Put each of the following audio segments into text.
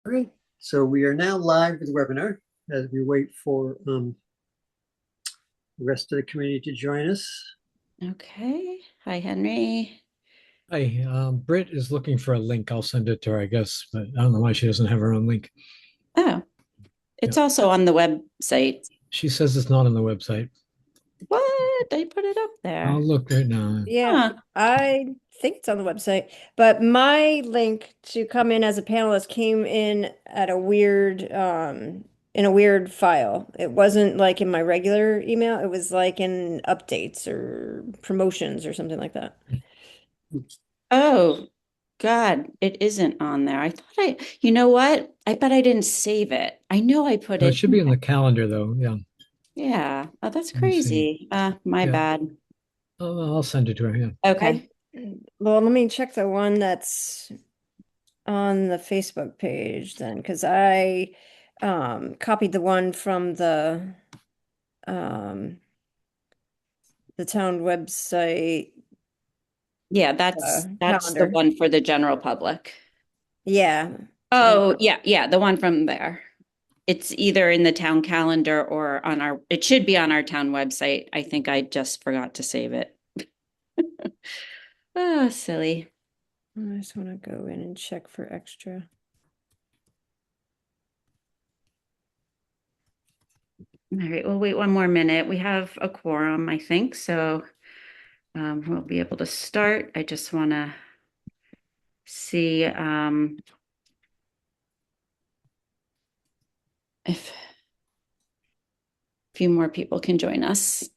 All right, so we are now live with the webinar as we wait for the rest of the community to join us. Okay. Hi, Henry. Hi, Britt is looking for a link. I'll send it to her, I guess, but I don't know why she doesn't have her own link. Oh, Yeah. it's also on the website. She says it's not on the website. What? I put it up I'll there. look right now. Yeah, Huh. I think it's on the website, but my link to come in as a panelist came in at a weird in a weird file. It wasn't like in my regular email, it was like in updates or promotions or something like that. Oh, God, it isn't on there. I thought you know what? I bet I didn't save it. I know I put No, it it. should be in the calendar though. Yeah. Yeah. Oh, that's Let me see. crazy. My Yeah. bad. I'll send it to her. Yeah. I Okay. well, let me check the one that's on the Facebook page then, because I copied the one from um the town website Yeah, that's the calendar. one for the general public. Yeah. And Oh, yeah, yeah, the one from there. It's either in the town calendar or it should be on our town website. I think I just forgot to save it. Oh, silly. I just want to go in and check for extra. All right, we'll wait one more minute. We have a quorum, I think, so we'll be able to start. I just want to see if a few more people can join us.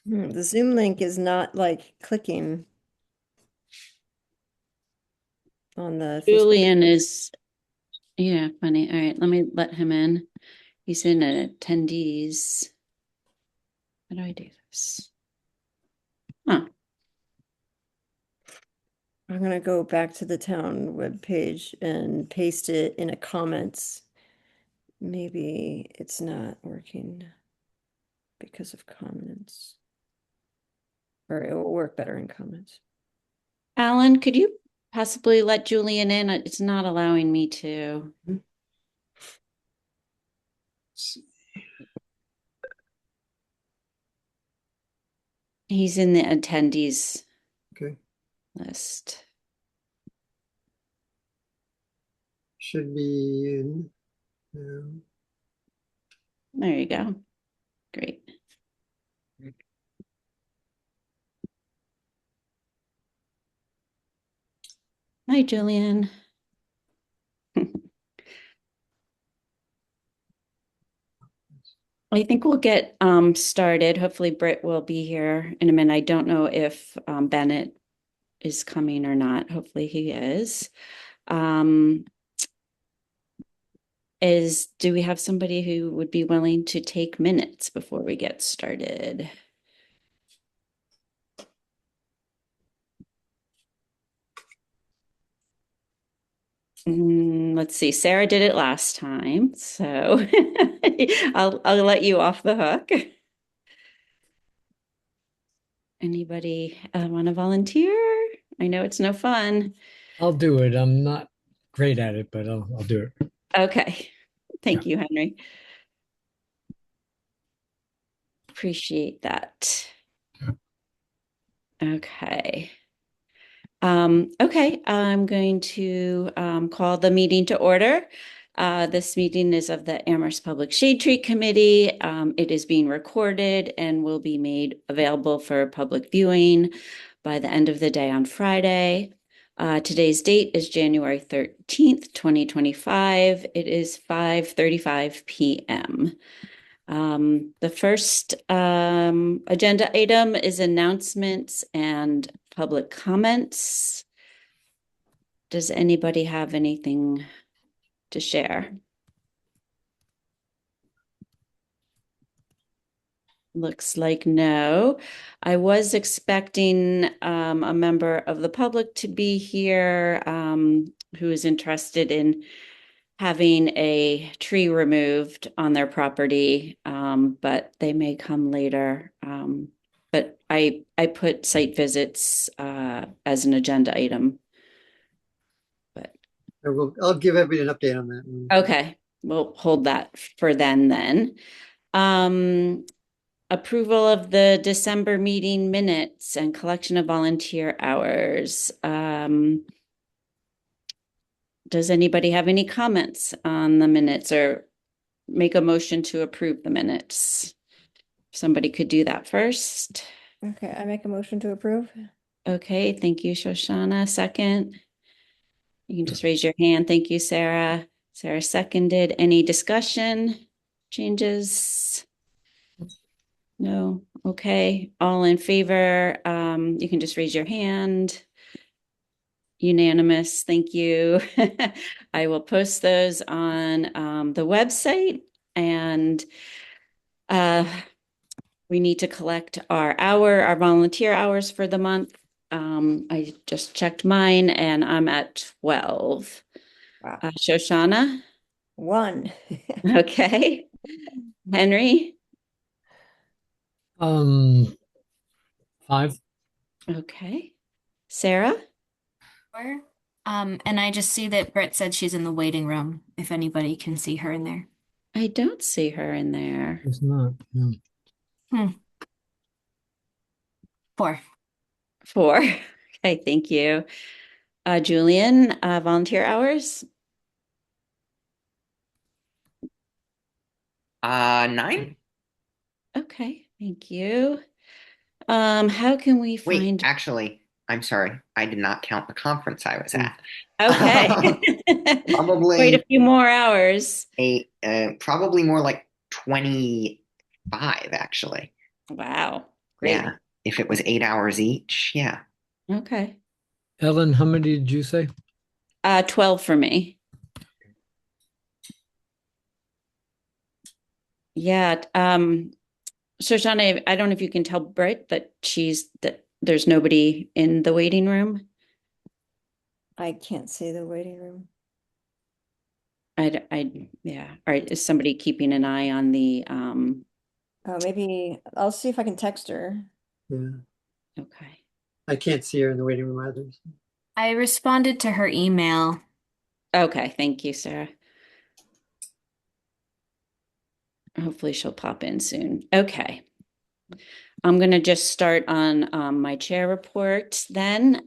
The Zoom link is not like clicking on the Facebook. Julian is, yeah, funny. All right, let me let him in. He's in attendees. How do I do this? Huh. I'm gonna go back to the town webpage and paste it in a comments. Maybe it's not working because of comments. Or it will work better in comments. Alan, could you possibly let Julian in? It's not allowing me to. He's in the attendees Okay, list. should be in. There you go. Great. Hi, Julian. I think we'll get started. Hopefully, Britt will be here in a minute. I don't know if Bennett is coming or not. Hopefully, he is. Um, do we have somebody who would be willing to take minutes before we get started? Let's see. Sarah did it last time, so I'll let you off the hook. Anybody want to volunteer? I know it's no fun. I'll do it. I'm not great at it, but I'll do it. Okay. Yeah. Thank you, Henry. Appreciate that. Okay. Okay, I'm going to call the meeting to order. This meeting is of the Amherst Public Shade Tree Committee. It is being recorded and will be made available for public viewing by the end of the day on Friday. Today's date is January 13th, 2025. It is 5:35 p.m. The first agenda item is announcements and public comments. Does anybody have anything to share? Looks like no. I was expecting a member of the public to be here who is interested in having a tree removed on their property, but they may come later. But I put site visits as an agenda item. I'll give everybody an update on that one. Okay, we'll hold that for then. Approval of the December meeting minutes and collection of volunteer hours. Does anybody have any comments on the minutes or make a motion to approve the minutes? Somebody could do that first. Okay, I make a motion to approve. Okay, thank you, Shoshana. Second. You can just raise your hand. Thank you, Sarah. Sarah seconded. Any discussion, changes? No. Okay. All in favor? You can just raise your hand. Unanimous. Thank you. I will post those on the website, and we need to collect our volunteer hours for the month. I just checked mine and I'm at 12. Wow. Shoshana? 1. Okay. Henry? 5. Okay. Sarah? Sure. And I just see that Britt said she's in the waiting room, if anybody can see her in there. I don't see her in there. It's not. No. 4. 4. Okay, thank you. Julian, volunteer hours? 9? Okay, thank you. How can we Wait, find? actually, I'm sorry. I did not count the conference I was at. Okay. Probably Quite a few more hours. probably more like 25, actually. Wow. Great. Yeah. If it was 8 hours each, yeah. Okay. Ellen, how many did you say? 12 for me. Yeah. Shoshana, I don't know if you can tell Britt that there's nobody in the waiting room. I can't see the waiting room. Yeah. All right. Is somebody keeping an eye on the, Oh, maybe I'll see if I can text her. Yeah, okay. I can't see her in the waiting room either. I responded to her email. Okay. Thank you, Sarah. Hopefully she'll pop in soon. Okay. I'm going to just start on my chair report then.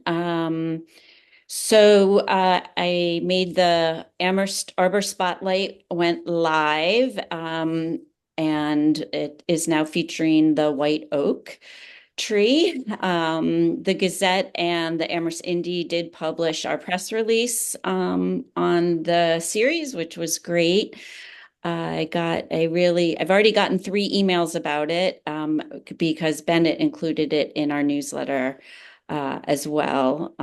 So I made the Amherst Arbor Spotlight went live, and it is now featuring the white oak tree. The Gazette and the Amherst Indy did publish our press release on the series, which was great. I've already gotten 3 emails about it because Bennett included it in our newsletter as well.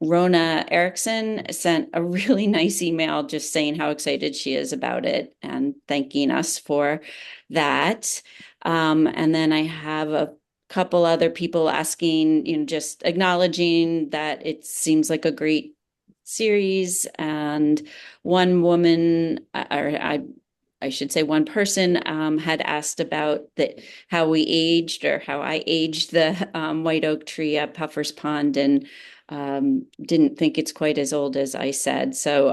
Rona Erickson sent a really nice email just saying how excited she is about it and thanking us for that. And then I have a couple other people asking, just acknowledging that it seems like a great series. And one woman, or I should say one person had asked about how we aged or how I aged the white oak tree at Puffer's Pond, and didn't think it's quite as old as I said. So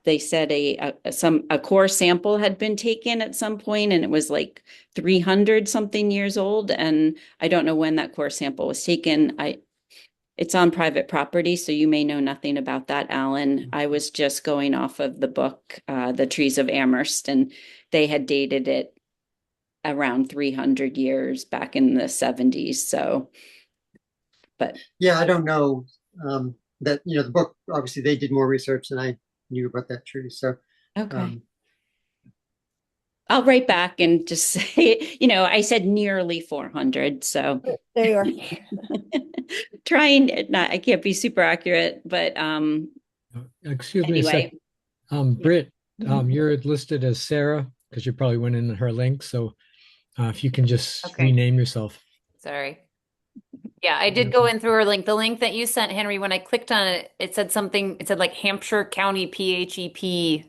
they said a core sample had been taken at some point, and it was like 300 something years old. And I don't know when that core sample was taken. It's on private property, so you may know nothing about that, Alan. I was just going off of the book, The Trees of Amherst, and they had dated it around 300 years back in the 70s. So, but Yeah, I don't know that, the book, obviously they did more research than I knew about that tree. So, okay. I'll write back and just say, I said nearly 400. So There you are. I can't be super accurate, but Excuse me a anyway. second. Britt, you're listed as Sarah because you probably went in her link. So If you can just Okay. rename yourself. Sorry. Yeah, I did go in through her link. The link that you sent, Henry, when I clicked on it, it said something, it said like Hampshire County PHEP,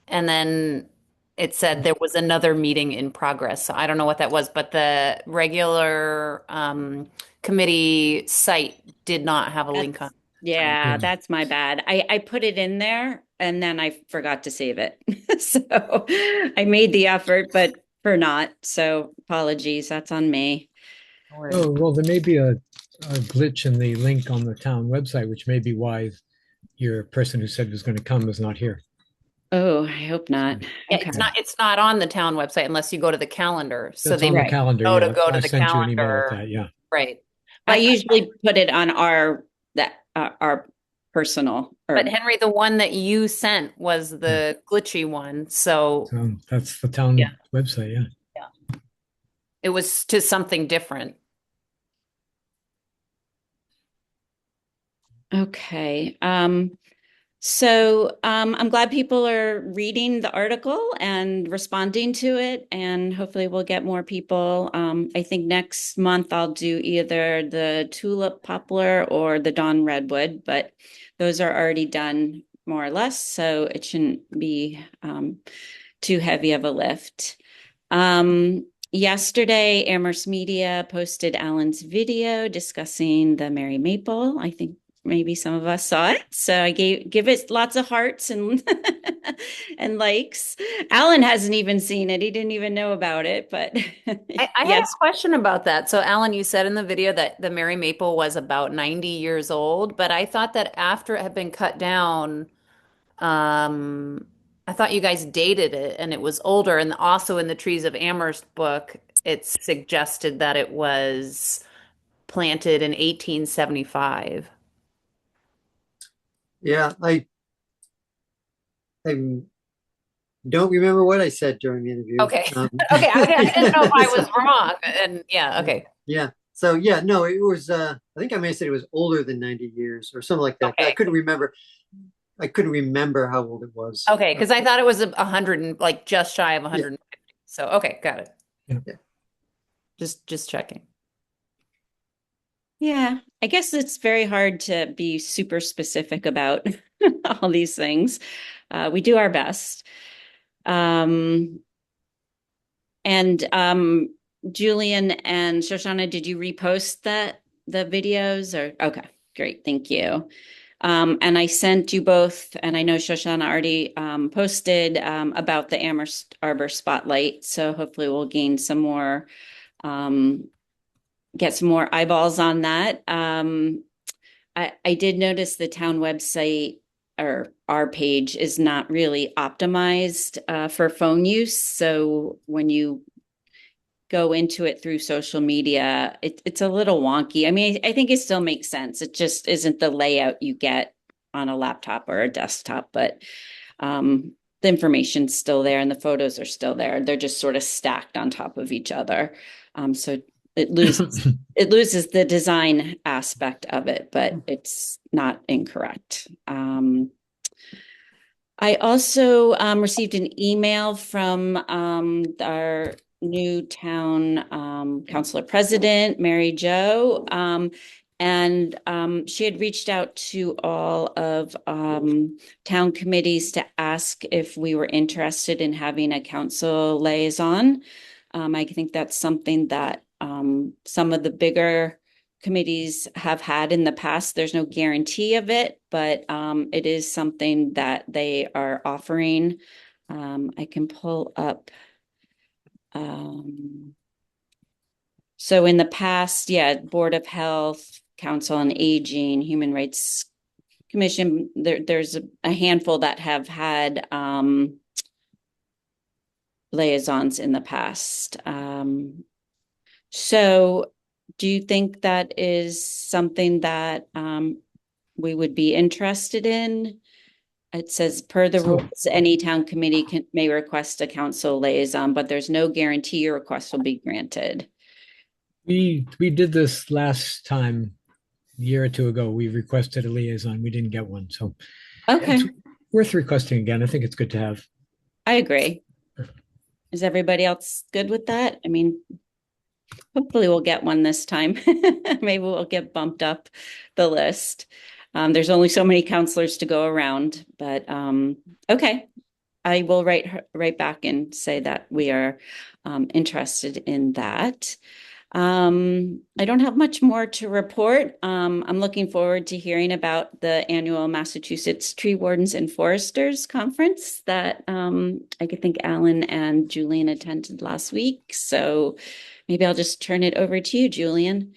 and then it said there was another meeting in progress. So I don't know what that was, but the regular committee site did not have a link on. Yeah, Yeah. that's my bad. I put it in there and then I forgot to save it. So I made the effort, but for not. So apologies, that's on me. Oh, well, there may be a glitch in the link on the town website, which may be why your person who said was going to come is not here. Oh, I hope not. Yeah, Okay. it's not on the town website unless you go to the calendar. So That's they on the Right. calendar. know to Yeah, go to I the sent you an email with calendar. that. Yeah. Right. I But usually put it on our personal or but Henry, the one that you sent was the glitchy one. So So that's the town Yeah. website. Yeah. it was to something different. okay. I'm glad people are reading the article and responding to it, and hopefully we'll get more people. I think next month I'll do either the tulip poplar or the dawn redwood, but those are already done more or less, so it shouldn't be too heavy of a lift. Yesterday, Amherst Media posted Alan's video discussing the Merry Maple. I think maybe some of us saw it. So I give it lots of hearts and and likes. Alan hasn't even seen it. He didn't even know about it, but I had a yes. question about that. So, Alan, you said in the video that the Merry Maple was about 90 years old, but I thought that after it had been cut down, I thought you guys dated it and it was older. And also in the Trees of Amherst book, it's suggested that it was planted in 1875. Yeah, I don't remember what I said during the interview. Okay. Okay, I didn't know if I was wrong. And yeah, okay. Yeah. So yeah, no, it was I think I may have said it was older than 90 years or something like that. Okay. I couldn't remember how old it was. Okay, because I thought it was 100 and like just shy of 150. So okay, got it. Yeah. Just checking. Yeah, I guess it's very hard to be super specific about all these things. We do our best. Julian and Shoshana, did you repost the videos or okay, great, thank you. And I sent you both, and I know Shoshana already posted about the Amherst Arbor Spotlight. So hopefully we'll gain some more get some more eyeballs on that. I did notice the town website or our page is not really optimized for phone use. So when you go into it through social media, it's a little wonky. I mean, I think it still makes sense. It just isn't the layout you get on a laptop or a desktop, but the information's still there and the photos are still there. They're just sort of stacked on top of each other. So it loses the design aspect of it, but it's not incorrect. I also received an email from our new town councilor president, Mary Jo, and she had reached out to all of town committees to ask if we were interested in having a council liaison. I think that's something that some of the bigger committees have had in the past. There's no guarantee of it, but it is something that they are offering. I can pull up. So in the past, yeah, Board of Health, Council on Aging, Human Rights Commission, there's a handful that have had liaisons in the past. So do you think that is something that we would be interested in? It says per the rules, any town committee may request a council liaison, but there's no guarantee your request will be granted. We did this last time, a year or two ago. We requested a liaison. We didn't get one. So Okay, it's worth requesting again. I think it's good to have. I agree. Is everybody else good with that? I mean, hopefully we'll get one this time. Maybe we'll get bumped up the list. There's only so many counselors to go around, but okay. I will write back and say that we are interested in that. I don't have much more to report. I'm looking forward to hearing about the annual Massachusetts Tree Wardens and Foresters Conference that I could think Alan and Julian attended last week. So maybe I'll just turn it over to you, Julian.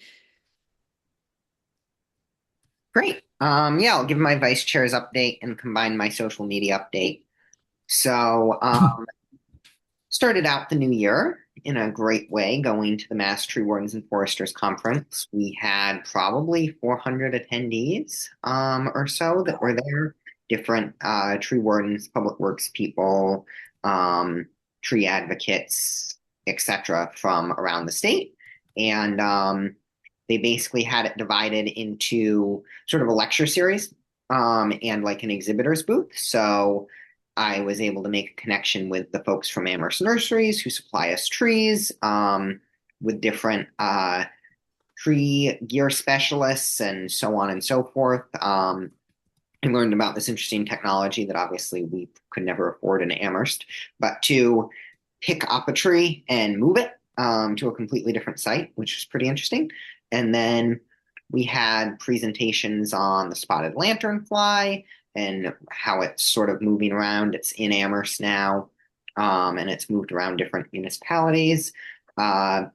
Great. Yeah, I'll give my vice chair's update and combine my social media update. So, started out the new year in a great way, going to the Mass Tree Wardens and Foresters Conference. We had probably 400 attendees or so that were there, different tree wardens, public works people, tree advocates, etc., from around the state. And they basically had it divided into sort of a lecture series and like an exhibitor's booth. So I was able to make a connection with the folks from Amherst Nurseries who supply us trees, with different tree gear specialists and so on and so forth. I learned about this interesting technology that obviously we could never afford in Amherst, but to pick up a tree and move it to a completely different site, which is pretty interesting. And then we had presentations on the spotted lanternfly and how it's sort of moving around. It's in Amherst now, and it's moved around different municipalities. Trying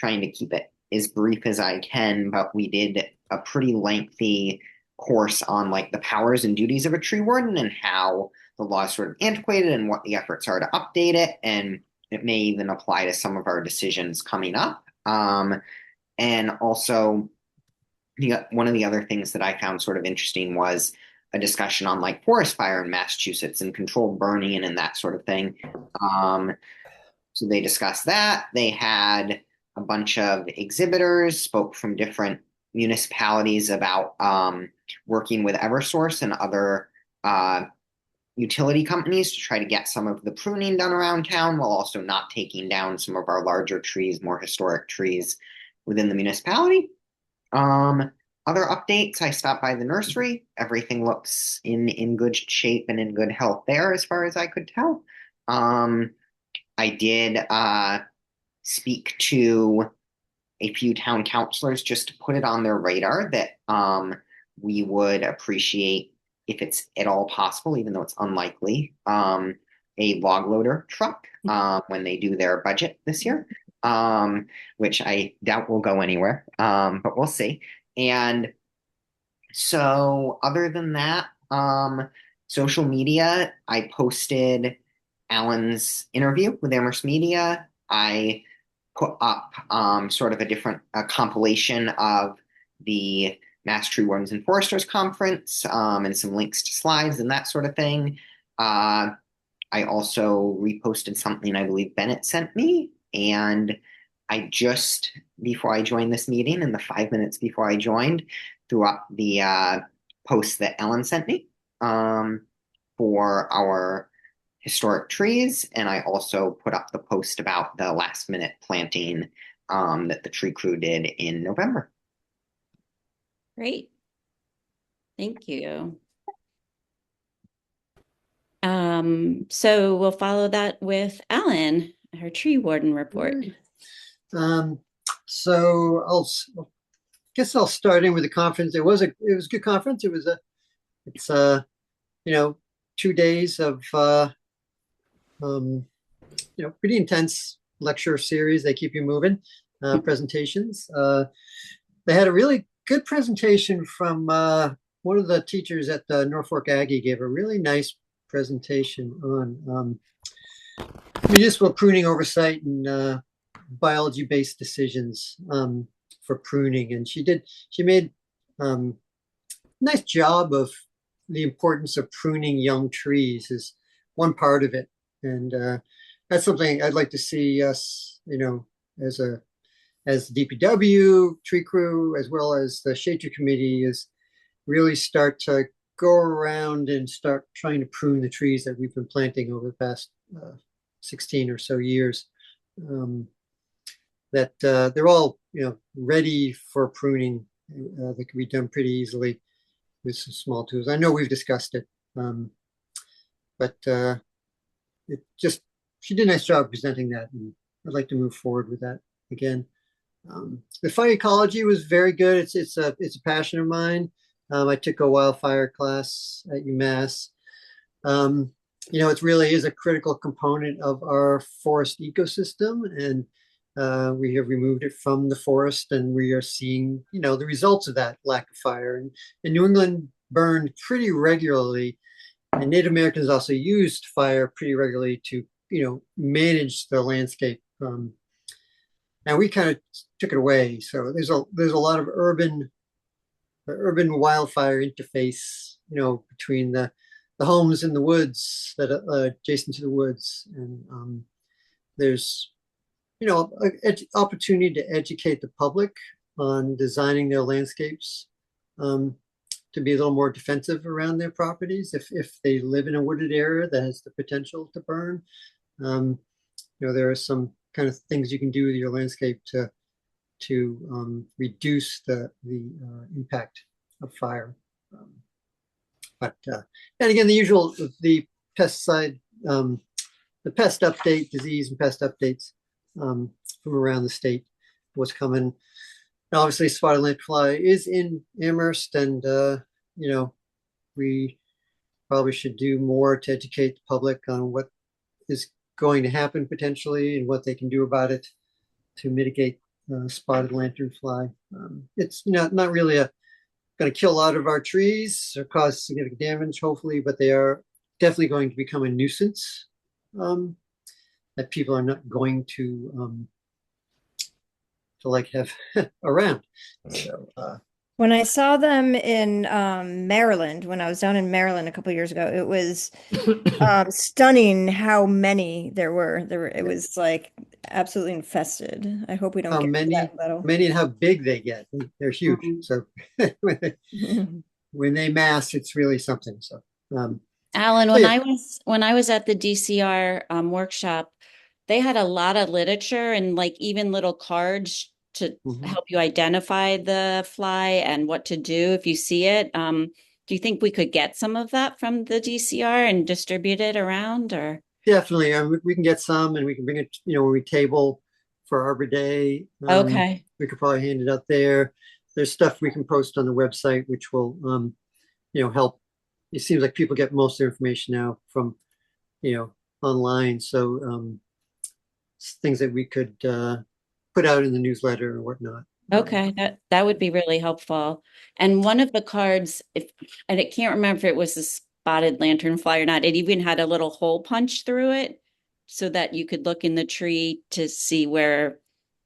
to keep it as brief as I can, but we did a pretty lengthy course on like the powers and duties of a tree warden and how the law is sort of antiquated and what the efforts are to update it. And it may even apply to some of our decisions coming up. And also, one of the other things that I found sort of interesting was a discussion on like forest fire in Massachusetts and controlled burning and that sort of thing. So they discussed that. They had a bunch of exhibitors, spoke from different municipalities about working with Eversource and other utility companies to try to get some of the pruning done around town while also not taking down some of our larger trees, more historic trees within the municipality. Other updates, I stopped by the nursery. Everything looks in good shape and in good health there as far as I could tell. I did speak to a few town councilors just to put it on their radar that we would appreciate, if it's at all possible, even though it's unlikely, a log loader truck when they do their budget this year, which I doubt will go anywhere, but we'll see. And so other than that, social media, I posted Alan's interview with Amherst Media. I put up sort of a compilation of the Mass Tree Wardens and Foresters Conference and some links to slides and that sort of thing. I also reposted something I believe Bennett sent me, and I just, before I joined this meeting, in the 5 minutes before I joined, threw up the post that Ellen sent me for our historic trees, and I also put up the post about the last minute planting that the tree crew did in November. Great. Thank you. So we'll follow that with Alan, her tree warden report. So guess I'll start in with the conference. It was a good conference. It's 2 days of pretty intense lecture series. They keep you moving, presentations. They had a really good presentation from one of the teachers at the Norfolk Aggie, gave a really nice presentation on municipal pruning oversight and biology-based decisions for pruning. And she made a nice job of the importance of pruning young trees is one part of it. And that's something I'd like to see us, as the DPW, tree crew, as well as the shade tree committee, is really start to go around and start trying to prune the trees that we've been planting over the past 16 or so years. That they're all, ready for pruning. That can be done pretty easily with some small tools. I know we've discussed it, but she did a nice job presenting that, and I'd like to move forward with that again. The fire ecology was very good. It's a passion of mine. I took a wildfire class at UMass. It really is a critical component of our forest ecosystem, and we have removed it from the forest, and we are seeing, the results of that lack of fire. And New England burned pretty regularly, and Native Americans also used fire pretty regularly to, manage the landscape. And we kind of took it away. So there's a lot of urban wildfire interface, between the homes in the woods that are adjacent to the woods, and there's opportunity to educate the public on designing their landscapes to be a little more defensive around their properties if they live in a wooded area that has the potential to burn. There are some kind of things you can do with your landscape to reduce the impact of fire. And again, the usual, the pesticide, the pest update, disease and pest updates from around the state, what's coming. And obviously, spotted lanternfly is in Amherst, and we probably should do more to educate the public on what is going to happen potentially and what they can do about it to mitigate spotted lanternfly. It's not really going to kill a lot of our trees or cause significant damage, hopefully, but they are definitely going to become a nuisance that people are not going to like have around. So When I saw them in Maryland, when I was down in Maryland a couple of years ago, it was stunning how many there were. It was like absolutely infested. I hope we don't how get to many, that level. many and how big they get. They're huge. So when they mass, it's really something. So Alan, so when yeah. I was at the DCR workshop, they had a lot of literature and like even little cards to help you identify the fly and what to do if you see it. Do you think we could get some of that from the DCR and distribute it around, or? Definitely. We can get some, and we can bring it, when we table for Arbor Day. Okay. We could probably hand it out there. There's stuff we can post on the website, which will, help. It seems like people get most of their information now from, online. So things that we could put out in the newsletter or whatnot. Okay, that would be really helpful. And one of the cards, and I can't remember if it was a spotted lanternfly or not, it even had a little hole punch through it so that you could look in the tree to see where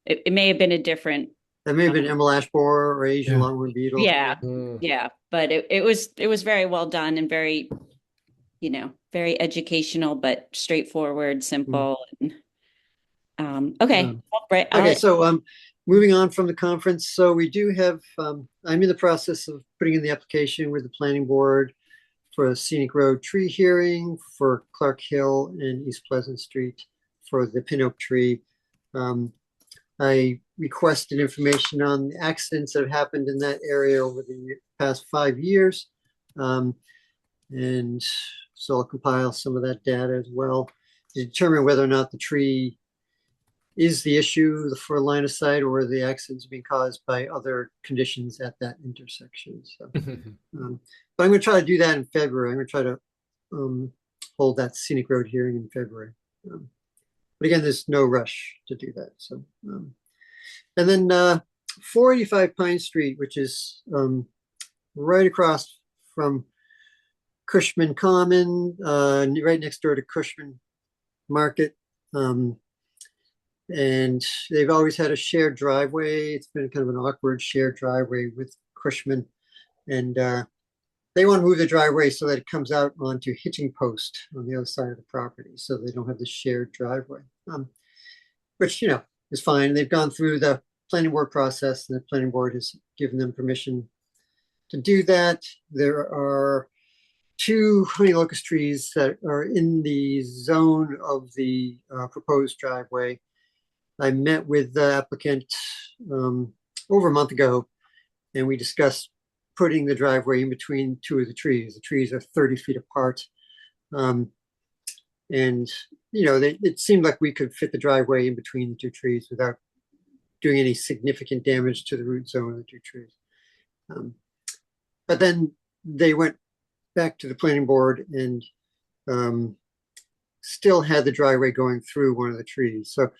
it may have been a different. That may have been emerald ash borer or Asian longhorn beetle. Yeah, yeah, but it was very well done and very, very educational, but straightforward, simple. Okay, right. Okay, so moving on from the conference. So we do have, I'm in the process of putting in the application with the planning board for a scenic road tree hearing for Clark Hill and East Pleasant Street for the pin oak tree. I requested information on the accidents that have happened in that area over the past 5 years. And so I'll compile some of that data as well to determine whether or not the tree is the issue for line of sight or the accidents being caused by other conditions at that intersection. So, but I'm going to try to do that in February. I'm going to try to hold that scenic road hearing in February. But again, there's no rush to do that. So, and then 485 Pine Street, which is right across from Cushman Common, right next door to Cushman Market. And they've always had a shared driveway. It's been kind of an awkward shared driveway with Cushman. And they want to move the driveway so that it comes out onto Hitching Post on the other side of the property. So they don't have the shared driveway, which, is fine. They've gone through the planning board process, and the planning board has given them permission to do that. There are two honey locust trees that are in the zone of the proposed driveway. I met with the applicant over a month ago, and we discussed putting the driveway in between two of the trees. The trees are 30 feet apart. And, it seemed like we could fit the driveway in between the two trees without doing any significant damage to the root zone of the two trees. But then they went back to the planning board and still had the driveway going through one of the trees. So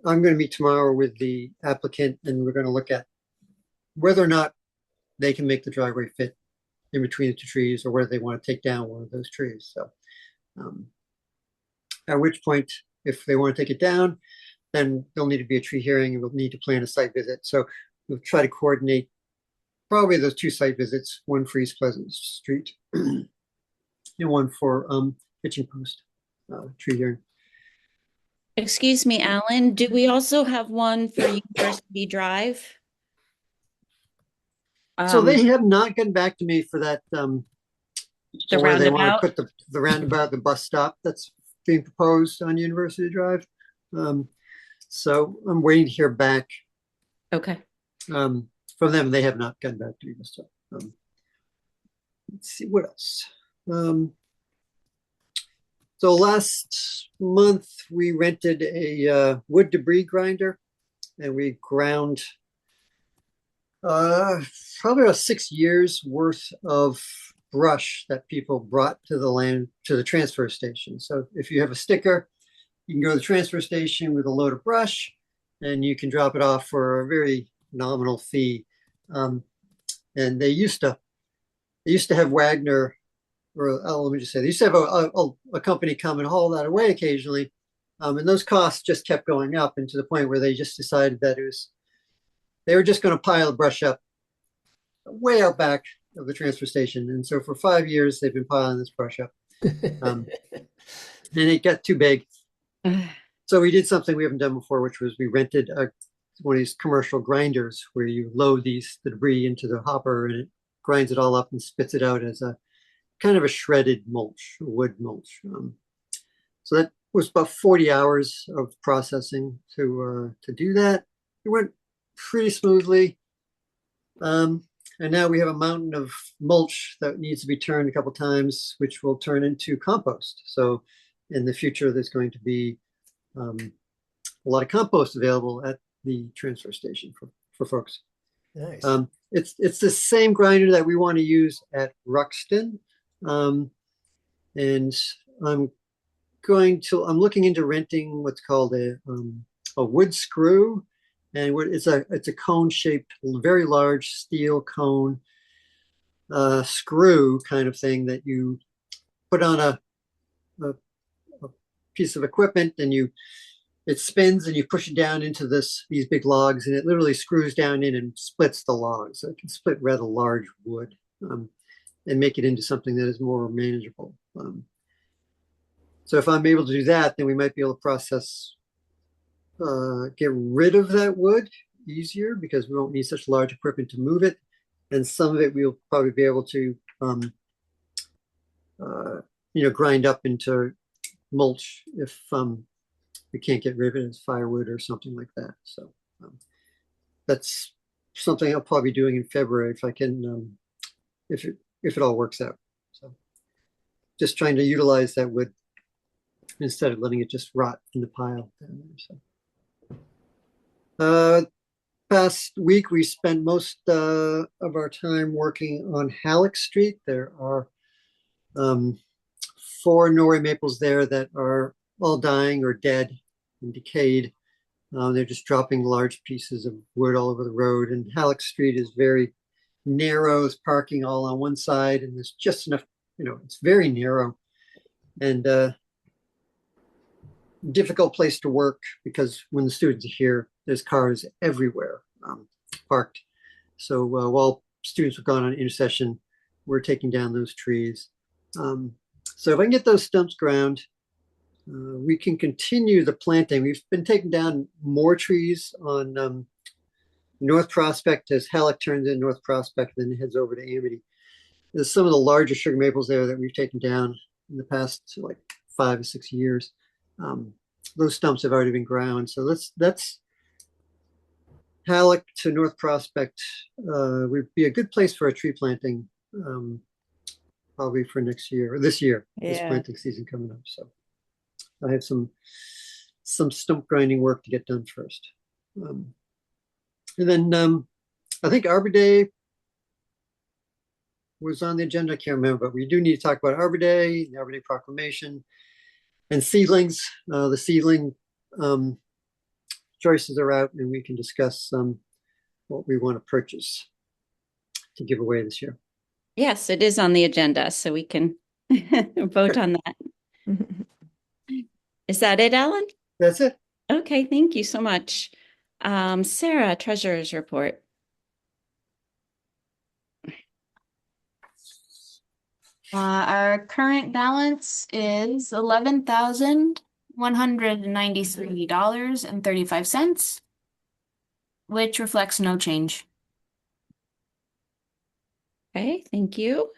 I'm going to meet tomorrow with the applicant, and we're going to look at whether or not they can make the driveway fit in between the two trees, or whether they want to take down one of those trees. So at which point, if they want to take it down, then there'll need to be a tree hearing, and we'll need to plan a site visit. So we'll try to coordinate probably those two site visits, one for East Pleasant Street and one for Hitching Post tree hearing. Excuse me, Alan, do we also have one for University Drive? So they have not gotten back to me for that. The where they want roundabout? to put the roundabout, the bus stop that's being proposed on University Drive. So I'm waiting to hear back Okay. from them. They have not gotten back to me. So let's see what else. So last month we rented a wood debris grinder, and we ground probably about 6 years worth of brush that people brought to the transfer station. So if you have a sticker, you can go to the transfer station with a load of brush, and you can drop it off for a very nominal fee. And they used to have Wagner, or let me just say, they used to have a company come and haul that away occasionally. And those costs just kept going up, and to the point where they just decided that they were just going to pile the brush up way out back of the transfer station. And so for 5 years, they've been piling this brush up. And it got too big. So we did something we haven't done before, which was we rented one of these commercial grinders where you load the debris into the hopper, and it grinds it all up and spits it out as a kind of a shredded mulch, wood mulch. So that was about 40 hours of processing to do that. It went pretty smoothly. And now we have a mountain of mulch that needs to be turned a couple times, which will turn into compost. So in the future, there's going to be a lot of compost available at the transfer station for folks. Nice. It's the same grinder that we want to use at Ruxton. And I'm looking into renting what's called a wood screw. And it's a cone-shaped, very large steel cone screw kind of thing that you put on a piece of equipment, and it spins, and you push it down into these big logs, and it literally screws down in and splits the logs. So it can split rather large wood and make it into something that is more manageable. So if I'm able to do that, then we might be able to get rid of that wood easier, because we won't need such large equipment to move it. And some of it we'll probably be able to, grind up into mulch if we can't get rid of it as firewood or something like that. So that's something I'll probably be doing in February if I can, if it all works out. So just trying to utilize that wood instead of letting it just rot in the pile down there. So past week we spent most of our time working on Halleck Street. There are 4 Norway maples there that are all dying or dead and decayed. They're just dropping large pieces of wood all over the road. And Halleck Street is very narrow. There's parking all on one side, and there's just enough, it's very narrow and difficult place to work, because when the students are here, there's cars everywhere parked. So while students have gone on intercession, we're taking down those trees. So if I can get those stumps ground, we can continue the planting. We've been taking down more trees on North Prospect as Halleck turns in North Prospect, then heads over to Amity. there's some of the larger sugar maples there that we've taken down in the past like 5 or 6 years. Those stumps have already been ground. So that's Halleck to North Prospect would be a good place for a tree planting, probably for next year or this year, this Yeah. planting season coming up. So I have some stump grinding work to get done first. And then I think Arbor Day was on the agenda. I can't remember, but we do need to talk about Arbor Day, the Arbor Day proclamation, and seedlings. The seedling choices are out, and we can discuss what we want to purchase to give away this year. Yes, it is on the agenda, so we can vote on that. Is that it, Alan? That's it. Okay, thank you so much. Sarah, treasurer's report. Our current balance is $11,193.35, which reflects no change. Okay, thank you.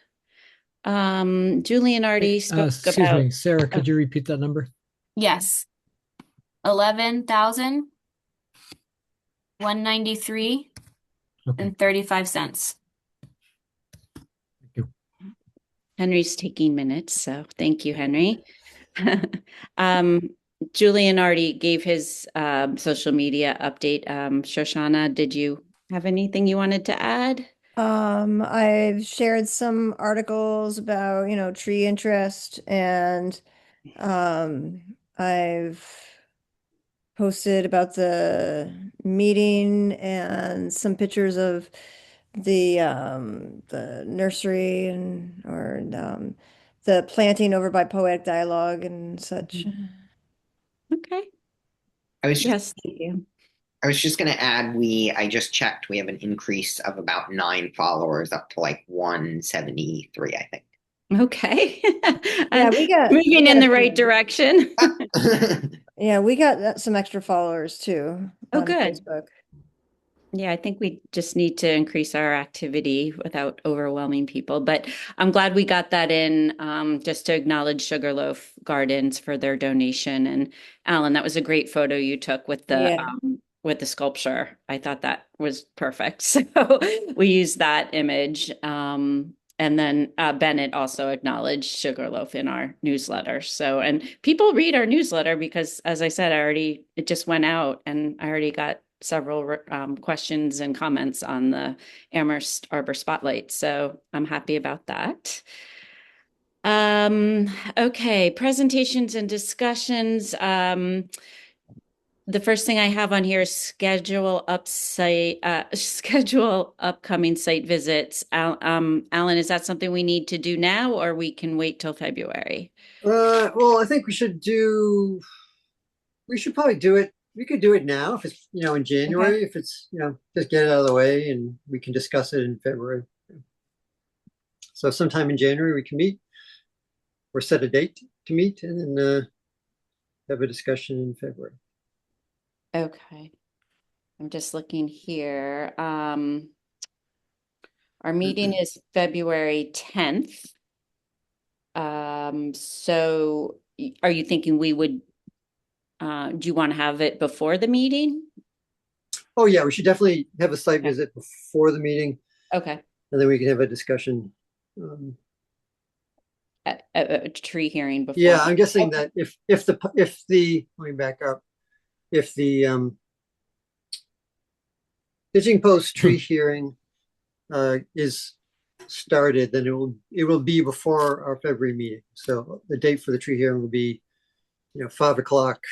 Julian already spoke Excuse about. me, Sarah, could you repeat that number? Yes. 11,193 Okay, and 35 cents. thank you. Henry's taking minutes, so thank you, Henry. Julian already gave his social media update. Shoshana, did you have anything you wanted to add? I've shared some articles about, tree interest, and I've posted about the meeting and some pictures of the nursery or the planting over by Poetic Dialogue and such. Okay. I was just, Yes, thank you. I was just going to add, I just checked, we have an increase of about 9 followers up to like 173, I think. Okay. Yeah, we got Moving in a the few. right direction. Yeah, we got some extra followers too Oh, on good. Facebook. Yeah, I think we just need to increase our activity without overwhelming people. But I'm glad we got that in just to acknowledge Sugarloaf Gardens for their donation. And Alan, that was a great photo you took with the Yeah. sculpture. I thought that was perfect. So we used that image. And then Bennett also acknowledged Sugarloaf in our newsletter. So, and people read our newsletter because, as I said, it just went out and I already got several questions and comments on the Amherst Arbor Spotlight. So I'm happy about that. Okay, presentations and discussions. The first thing I have on here is schedule upcoming site visits. Alan, is that something we need to do now, or we can wait till February? Well, I think we should probably do it. We could do it now if it's, in January, if it's, just get it out of the way and we can discuss it in February. So sometime in January we can meet or set a date to meet and then have a discussion in February. Okay. I'm just looking here. Our meeting is February 10th. So are you thinking we would, do you want to have it before the meeting? Oh yeah, we should definitely have a site visit before the meeting Okay. and then we can have a discussion. A tree hearing before. Yeah, I'm guessing that if the let me back up. If the Pigeon Post tree hearing is started, then it will be before our February meeting. So the date for the tree hearing will be, 5 o'clock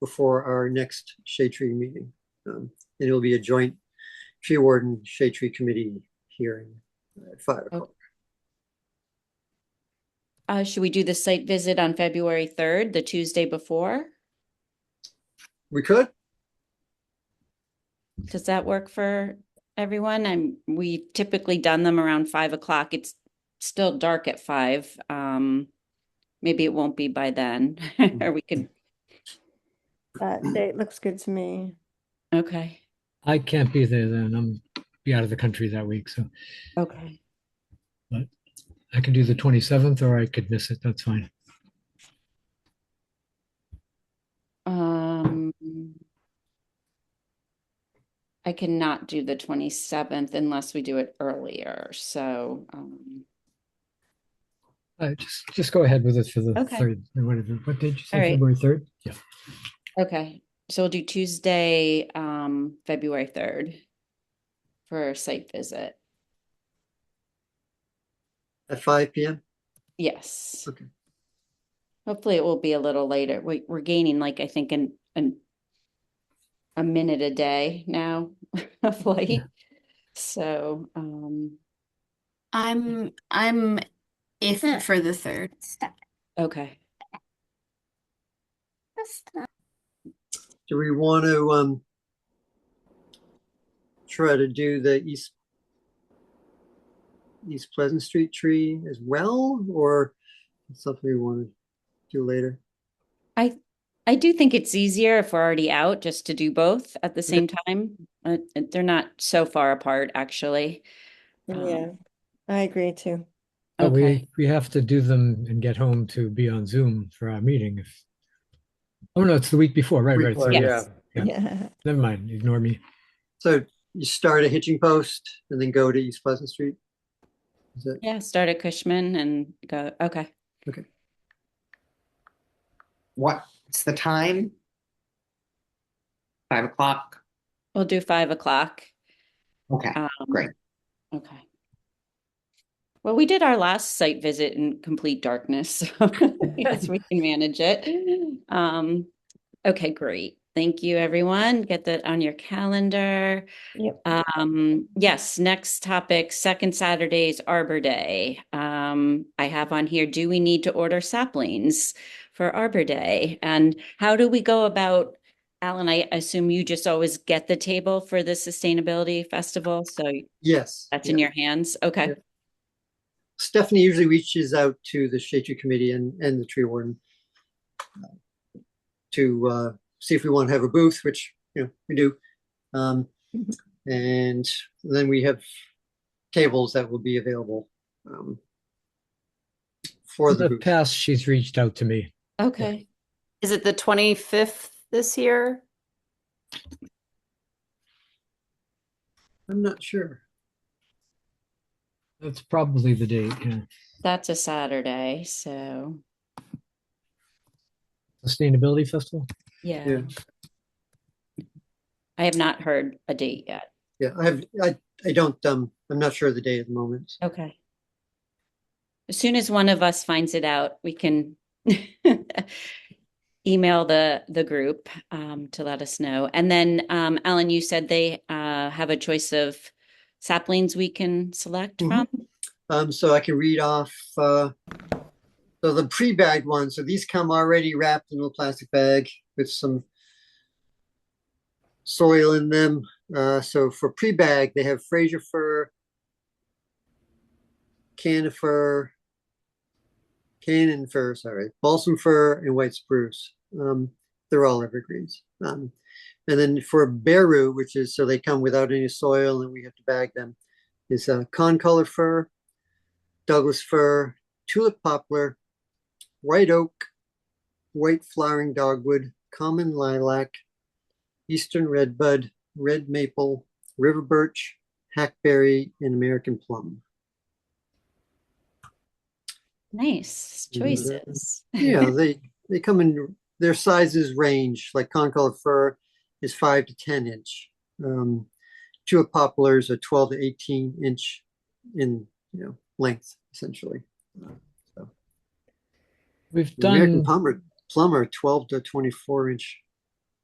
before our next shade tree meeting. And it will be a joint tree warden shade tree committee hearing at 5 o'clock. Should we do the site visit on February 3rd, the Tuesday before? We could. Does that work for everyone? We typically done them around 5 o'clock. It's still dark at 5. Maybe it won't be by then, or we could. That date looks good to me. Okay. I can't be there then. I'm be out of the country that week, so Okay. I can do the 27th or I could miss it. That's fine. Um, I cannot do the 27th unless we do it earlier. So, Just go ahead with it for the Okay. 3rd or whatever. What did you say, All right. February 3rd? Yeah. okay. So we'll do Tuesday, February 3rd for a site visit. At 5 p.m.? Yes. Okay. Hopefully it will be a little later. We're gaining like, I think a minute a day now of flight. Yeah. So, I'm if for the 3rd. okay. Do we want to try to do the East Pleasant Street tree as well, or something we want to do later? I do think it's easier if we're already out just to do both at the same time. They're not so far apart, actually. Yeah, I agree too. But Okay. we have to do them and get home to be on Zoom for our meeting. Oh no, it's the week before. Right, Week right. before, Sorry. Yes. Yeah. Yeah. Never mind. Ignore me. So you start at Hitching Post and then go to East Pleasant Street? Is that Yeah, start at Cushman and go. Okay. okay? What's the time? 5 o'clock. We'll do 5 o'clock. Okay, great. Okay. Well, we did our last site visit in complete darkness, so yes, we can manage it. Okay, great. Thank you, everyone. Get that on your calendar. Yep. Yes, next topic, second Saturday's Arbor Day. I have on here, do we need to order saplings for Arbor Day? And how do we go about, Alan, I assume you just always get the table for the Sustainability Festival, so Yes. that's yeah. in your hands? Okay. Yeah. Stephanie usually reaches out to the Shade Tree Committee and the tree warden to see if we want to have a booth, which we do. And then we have tables that will be available for In the the booth. past, she's reached out to me. Okay. Is it the 25th this year? I'm not sure. That's probably the date. Yeah. That's a Saturday, so Sustainability Festival. yeah. Yeah. I have not heard a date yet. Yeah, I don't I'm not sure of the date at the moment. Okay. As soon as one of us finds it out, we can email the group to let us know. And then Alan, you said they have a choice of saplings we can select Mhm. from. So I can read off so the pre-bagged ones. So these come already wrapped in a plastic bag with some soil in them. So for pre-bag, they have Fraser fir, conifer, cannon fir, sorry, balsam fir, and white spruce. They're all evergreens. And then for Beru, which is so they come without any soil and we have to bag them, is concolor fir, Douglas fir, tulip poplar, white oak, white flowering dogwood, common lilac, eastern redbud, red maple, river birch, hackberry, and American plum. Nice choices. Yeah, they come in, their sizes range, like concolor fir is 5 to 10 inch. Tulip poplars are 12 to 18 inch in length, essentially. So We've the American done plum are 12 to 24 inch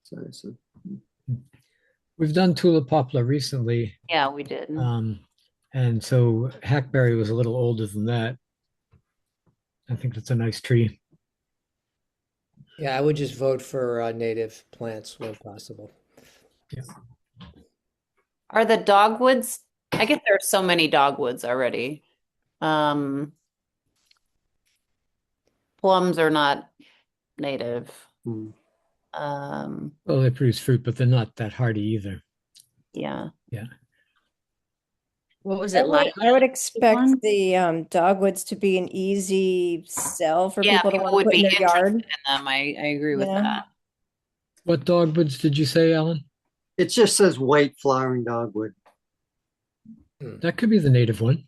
size. So. we've done tulip poplar recently, Yeah, we did. and so hackberry was a little older than that. I think that's a nice tree. Yeah, I would just vote for native plants when possible. Are the dogwoods? I guess there are so many dogwoods already. Plums are not native. Hmm. Well, they produce fruit, but they're not that hardy either. Yeah. Yeah. What was I it like? would, I would expect one? the dogwoods to be an easy sell for Yeah, people to people want to would put in be their interested yard. in them. I agree with Yeah. that. What dogwoods did you say, Alan? It just says white flowering dogwood. That could be the native one.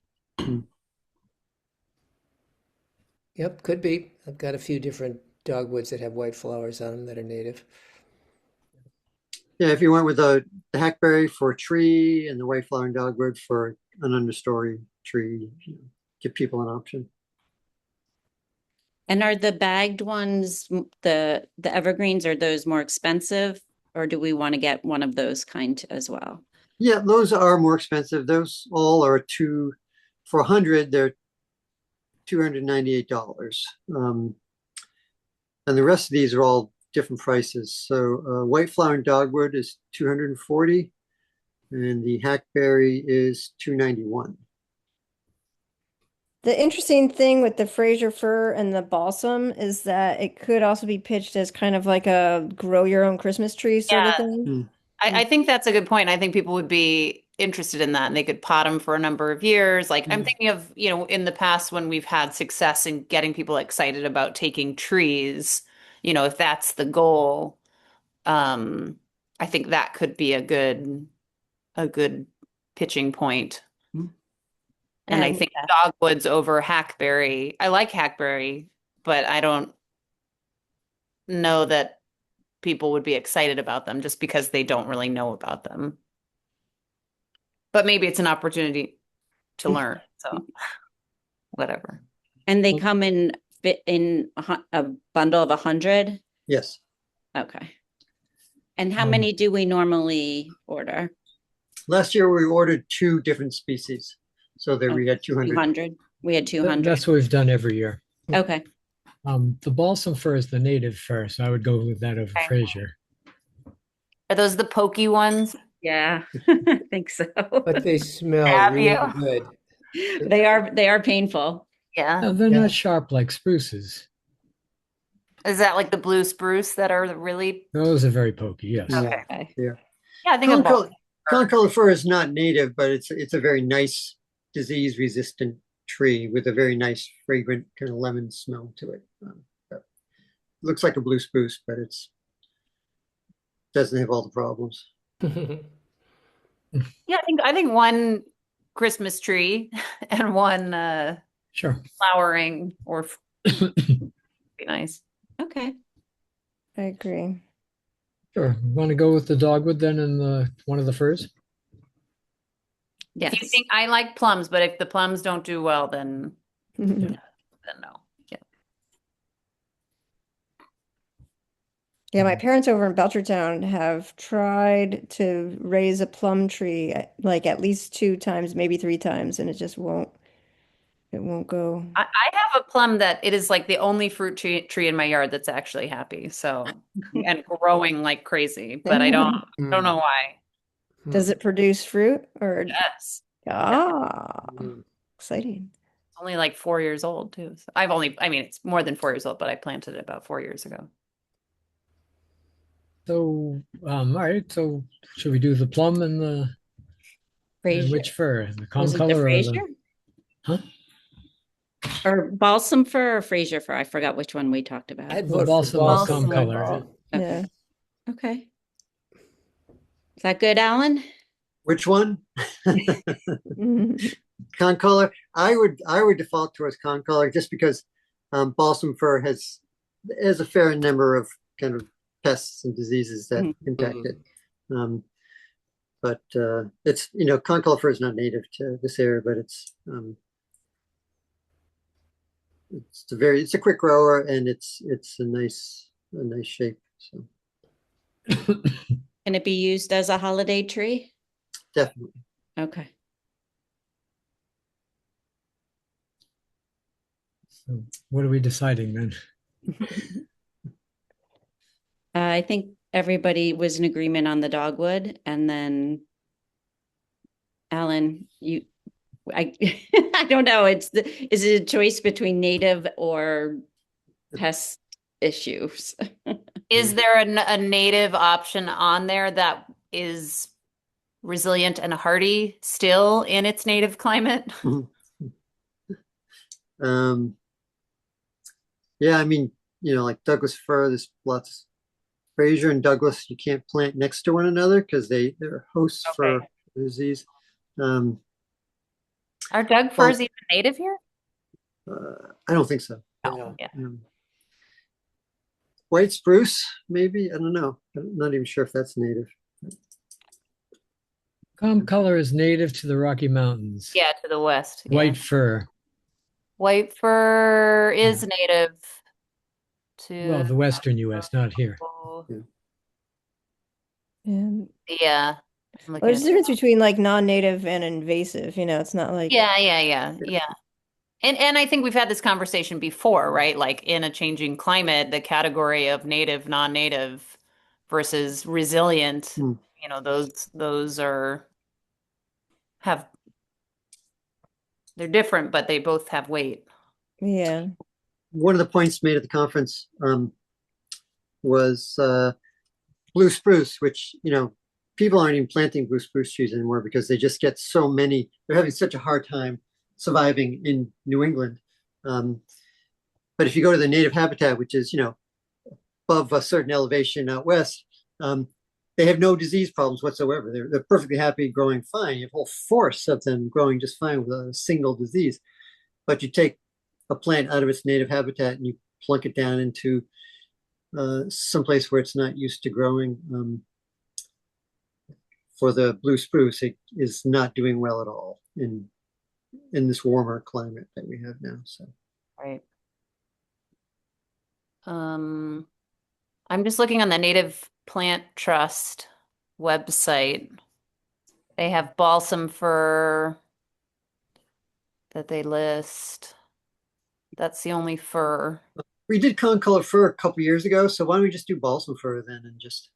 Yep, could be. I've got a few different dogwoods that have white flowers on them that are native. Yeah, if you went with the hackberry for a tree and the white flowering dogwood for an understory tree, give people an option. And are the bagged ones, the evergreens, are those more expensive? Or do we want to get one of those kind as well? Yeah, those are more expensive. Those all are for 100, they're $298. And the rest of these are all different prices. So white flowering dogwood is 240 and the hackberry is 291. The interesting thing with the Fraser fir and the balsam is that it could also be pitched as kind of like a grow your own Christmas tree sort of Yeah. thing. I think that's a good point. I think people would be interested in that and they could pot them for a number of years. Like I'm thinking of, in the past when we've had success in getting people excited about taking trees, if that's the goal, I think that could be a good pitching point. And I And think dogwoods over hackberry. I like hackberry, but I don't know that people would be excited about them just because they don't really know about them. But maybe it's an opportunity to learn. So whatever. and they come in fit in a bundle of 100? Yes. Okay. And how many do we normally order? Last year we ordered 2 different species. So there we had 200. 200. We had 200. That's what we've done every year. Okay. The balsam fir is the native fir, so I would go with that over Okay. Fraser. Are those the pokey ones? Yeah, I think so. But they smell Have really you? good. They are painful. Yeah. No, they're Yeah. not sharp like spruces. Is that like the blue spruce that are really Those are very pokey, yes. okay? Okay. Yeah. Yeah, I think a ball. Concolor fir is not native, but it's a very nice disease resistant tree with a very nice fragrant kind of lemon smell to it. Looks like a blue spruce, but it's doesn't have all the problems. Yeah, I think one Christmas tree and one Sure. flowering or be nice. Okay. I agree. Sure. Want to go with the dogwood then and one of the firs? Yes. If you think I like plums, but if the plums don't do well, then no. Yeah. Yeah, my parents over in Belchertown have tried to raise a plum tree like at least 2 times, maybe 3 times, and it won't go. I have a plum that it is like the only fruit tree in my yard that's actually happy. So and growing like crazy, but I don't know why. Does it produce fruit or? Yes. Ah, Mm. exciting. It's only like 4 years old too. So it's more than 4 years old, but I planted it about 4 years ago. So, all right. So, should we do the plum and Fraser. which fir? The Was it the concolor or Fraser? Huh? Or balsam fir or Fraser fir? I forgot which one we talked about. I'd Well, vote for balsam or balsam. concolor. Yeah. Okay. Is that good, Alan? Which one? Mhm. Concolor. I would default towards concolor just because balsam fir has a fair number of kind of pests and diseases that impact it. But it's concolor fir is not native to this area, but it's a quick grower and it's a nice shape. So Can it be used as a holiday tree? definitely. Okay. So what are we deciding then? I think everybody was in agreement on the dogwood, and then Alan, I I don't know. Is it a choice between native or pest issues? Is there a native option on there that is resilient and hardy still in its native climate? Um, yeah, I mean, like Douglas fir, there's lots. Fraser and Douglas, you can't plant next to one another because they're hosts for Okay. the disease. Um, Are Doug well, firs even native here? I don't think so. No. Yeah. White spruce, maybe. I don't know. I'm not even sure if that's native. Palm color is native to the Rocky Mountains. Yeah, to the west. Yeah. White fir. White fir is Yeah. native Well, to the western US, not here. Yeah. yeah. I'm looking Well, there's at a difference between like non-native and invasive, it's not like yeah. And I think we've had this conversation before, right? Like in a changing climate, the category of native, non-native versus resilient, Hmm. those have they're different, but they both have weight. yeah. One of the points made at the conference was blue spruce, which, people aren't even planting blue spruce trees anymore because they just get so many. They're having such a hard time surviving in New England. But if you go to the native habitat, which is, above a certain elevation out west, they have no disease problems whatsoever. They're perfectly happy growing fine. You have a whole forest of them growing just fine with a single disease. But you take a plant out of its native habitat and you plunk it down into someplace where it's not used to growing. For the blue spruce, it is not doing well at all in this warmer climate that we have now. So, Right. I'm just looking on the Native Plant Trust website. They have balsam fir that they list. That's the only fir. we did concolor fir a couple years ago, so why don't we just do balsam fir then and just,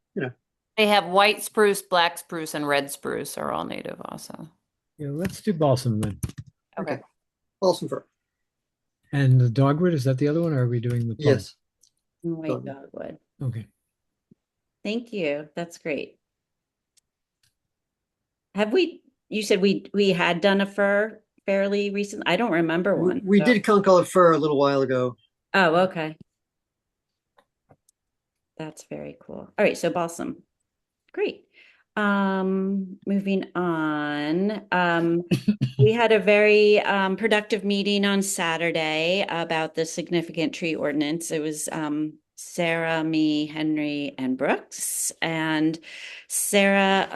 They have white spruce, black spruce, and red spruce are all native also. Yeah, let's do balsam then. Okay. balsam fir. And the dogwood, is that the other one, or are we doing the plum? Yes. White Dogwood. dogwood. Okay. Thank you. That's great. You said we had done a fir fairly recent? I don't remember one. We so- did concolor fir a little while ago. Oh, okay. That's very cool. All right, so balsam. Great. Moving on. We had a very productive meeting on Saturday about the significant tree ordinance. It was Sarah, me, Henry, and Brooks. And Sarah,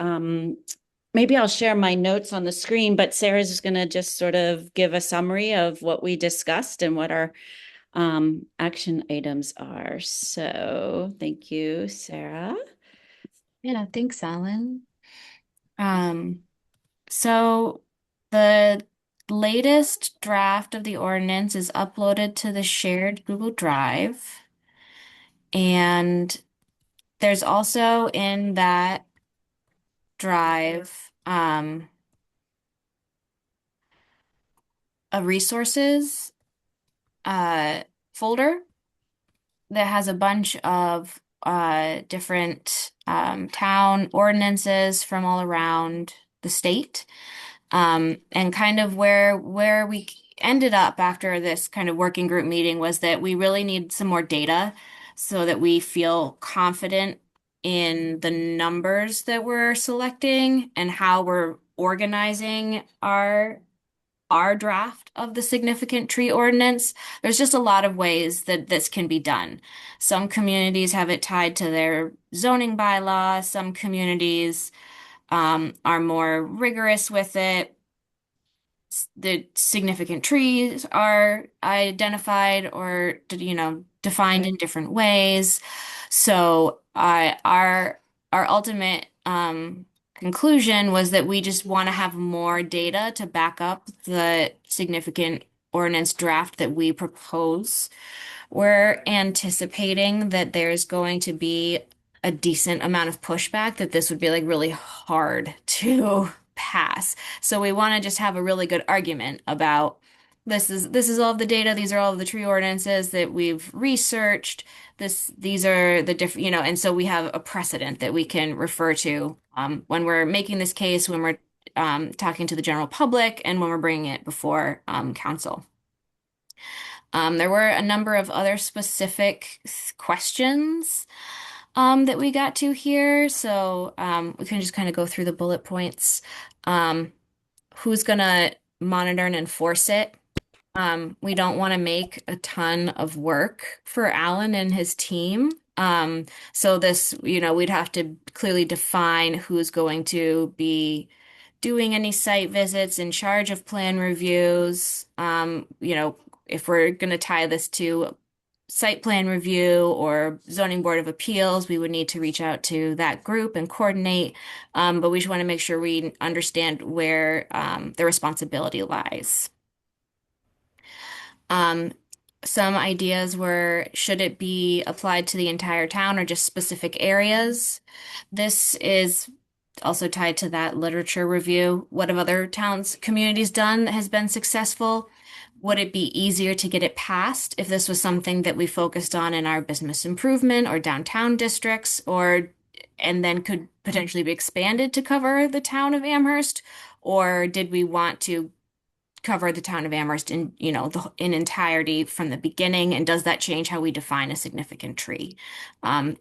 maybe I'll share my notes on the screen, but Sarah's just going to just sort of give a summary of what we discussed and what our action items are. So thank you, Sarah. Yeah, thanks, Alan. So the latest draft of the ordinance is uploaded to the shared Google Drive. And there's also in that drive a resources folder that has a bunch of different town ordinances from all around the state. And kind of where we ended up after this kind of working group meeting was that we really need some more data so that we feel confident in the numbers that we're selecting and how we're organizing our draft of the significant tree ordinance. There's just a lot of ways that this can be done. Some communities have it tied to their zoning bylaw. Some communities are more rigorous with it. The significant trees are identified or, defined in different ways. So our ultimate conclusion was that we just want to have more data to back up the significant ordinance draft that we propose. We're anticipating that there's going to be a decent amount of pushback, that this would be like really hard to pass. So we want to just have a really good argument about this is all of the data. These are all of the tree ordinances that we've researched. These are the different, and so we have a precedent that we can refer to when we're making this case, when we're talking to the general public, and when we're bringing it before council. There were a number of other specific questions that we got to here, so we can just kind of go through the bullet points. Who's gonna monitor and enforce it? We don't want to make a ton of work for Alan and his team. So this, we'd have to clearly define who's going to be doing any site visits, in charge of plan reviews. If we're going to tie this to site plan review or zoning board of appeals, we would need to reach out to that group and coordinate. But we just want to make sure we understand where the responsibility lies. Some ideas were, should it be applied to the entire town or just specific areas? This is also tied to that literature review. What have other towns, communities done that has been successful? Would it be easier to get it passed if this was something that we focused on in our business improvement or downtown districts, and then could potentially be expanded to cover the town of Amherst? Or did we want to cover the town of Amherst in entirety from the beginning? And does that change how we define a significant tree?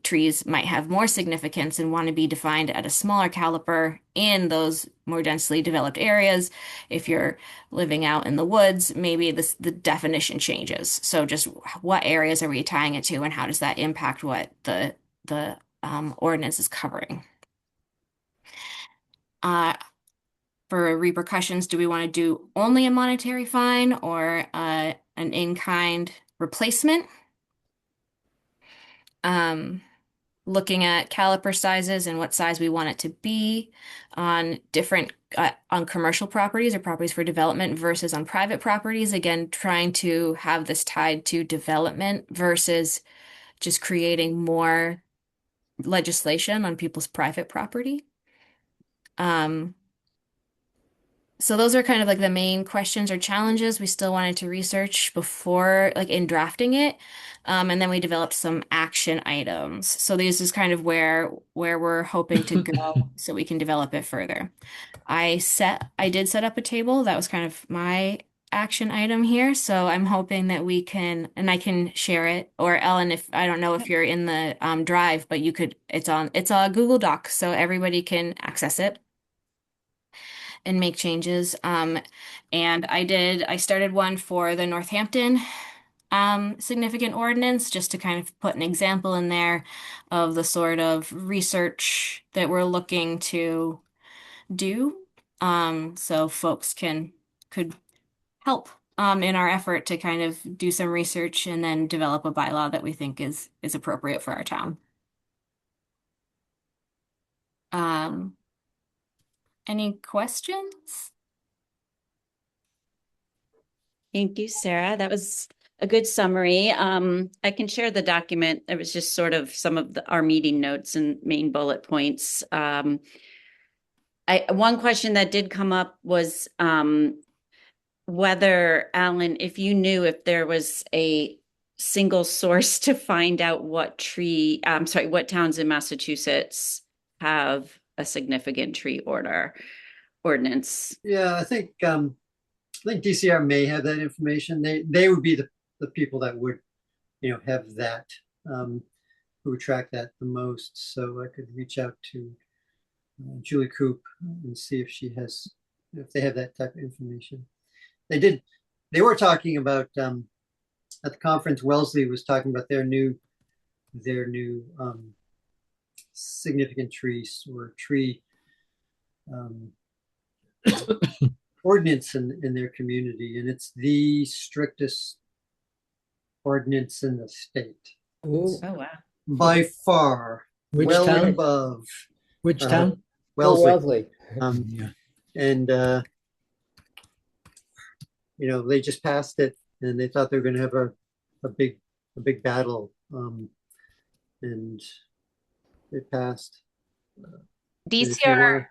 Trees might have more significance and want to be defined at a smaller caliper in those more densely developed areas. If you're living out in the woods, maybe the definition changes. So just what areas are we tying it to, and how does that impact what the ordinance is covering? For repercussions, do we want to do only a monetary fine or an in-kind replacement? Looking at caliper sizes and what size we want it to be on on commercial properties or properties for development versus on private properties. Again, trying to have this tied to development versus just creating more legislation on people's private property. So those are kind of like the main questions or challenges we still wanted to research before, like in drafting it. And then we developed some action items. So this is kind of where we're hoping to go so we can develop it further. I did set up a table. That was kind of my action item here. So I'm hoping that I can share it. Or Ellen, if I don't know if you're in the drive, but it's a Google Doc, so everybody can access it and make changes. And I started one for the Northampton significant ordinance, just to kind of put an example in there of the sort of research that we're looking to do. So folks could help in our effort to kind of do some research and then develop a bylaw that we think is appropriate for our town. Any questions? Thank you, Sarah. That was a good summary. I can share the document. It was just sort of some of our meeting notes and main bullet points. One question that did come up was whether, Alan, if you knew if there was a single source to find out what towns in Massachusetts have a significant tree ordinance. Yeah, I think DCR may have that information. They would be the people that would, have that, who would track that the most. So I could reach out to Julie Coop and see if they have that type of information. They were talking about at the conference. Wellesley was talking about their new significant trees or tree ordinance in their community, and it's the strictest ordinance in the state. Ooh. Oh, wow. By far. Which well town? above Which town? Wellesley. Wellesley. Yeah. And they just passed it, and they thought they were going to have a big battle, and it passed. DCR.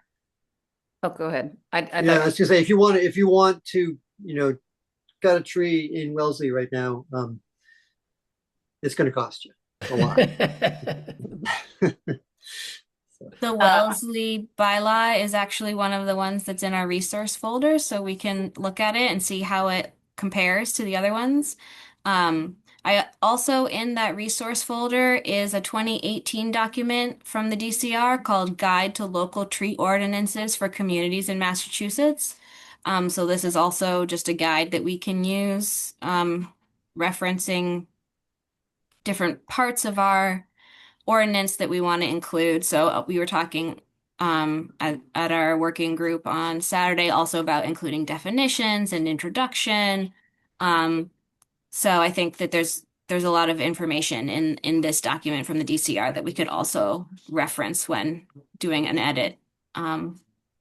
Oh, go ahead. I was gonna say, if you want to, got a tree in Wellesley right now, it's going to cost you a lot. The Wellesley bylaw is actually one of the ones that's in our resource folder, so we can look at it and see how it compares to the other ones. I also in that resource folder is a 2018 document from the DCR called Guide to Local Tree Ordinances for Communities in Massachusetts. So this is also just a guide that we can use, referencing different parts of our ordinance that we want to include. So we were talking at our working group on Saturday also about including definitions and introduction. So I think that there's a lot of information in this document from the DCR that we could also reference when doing an edit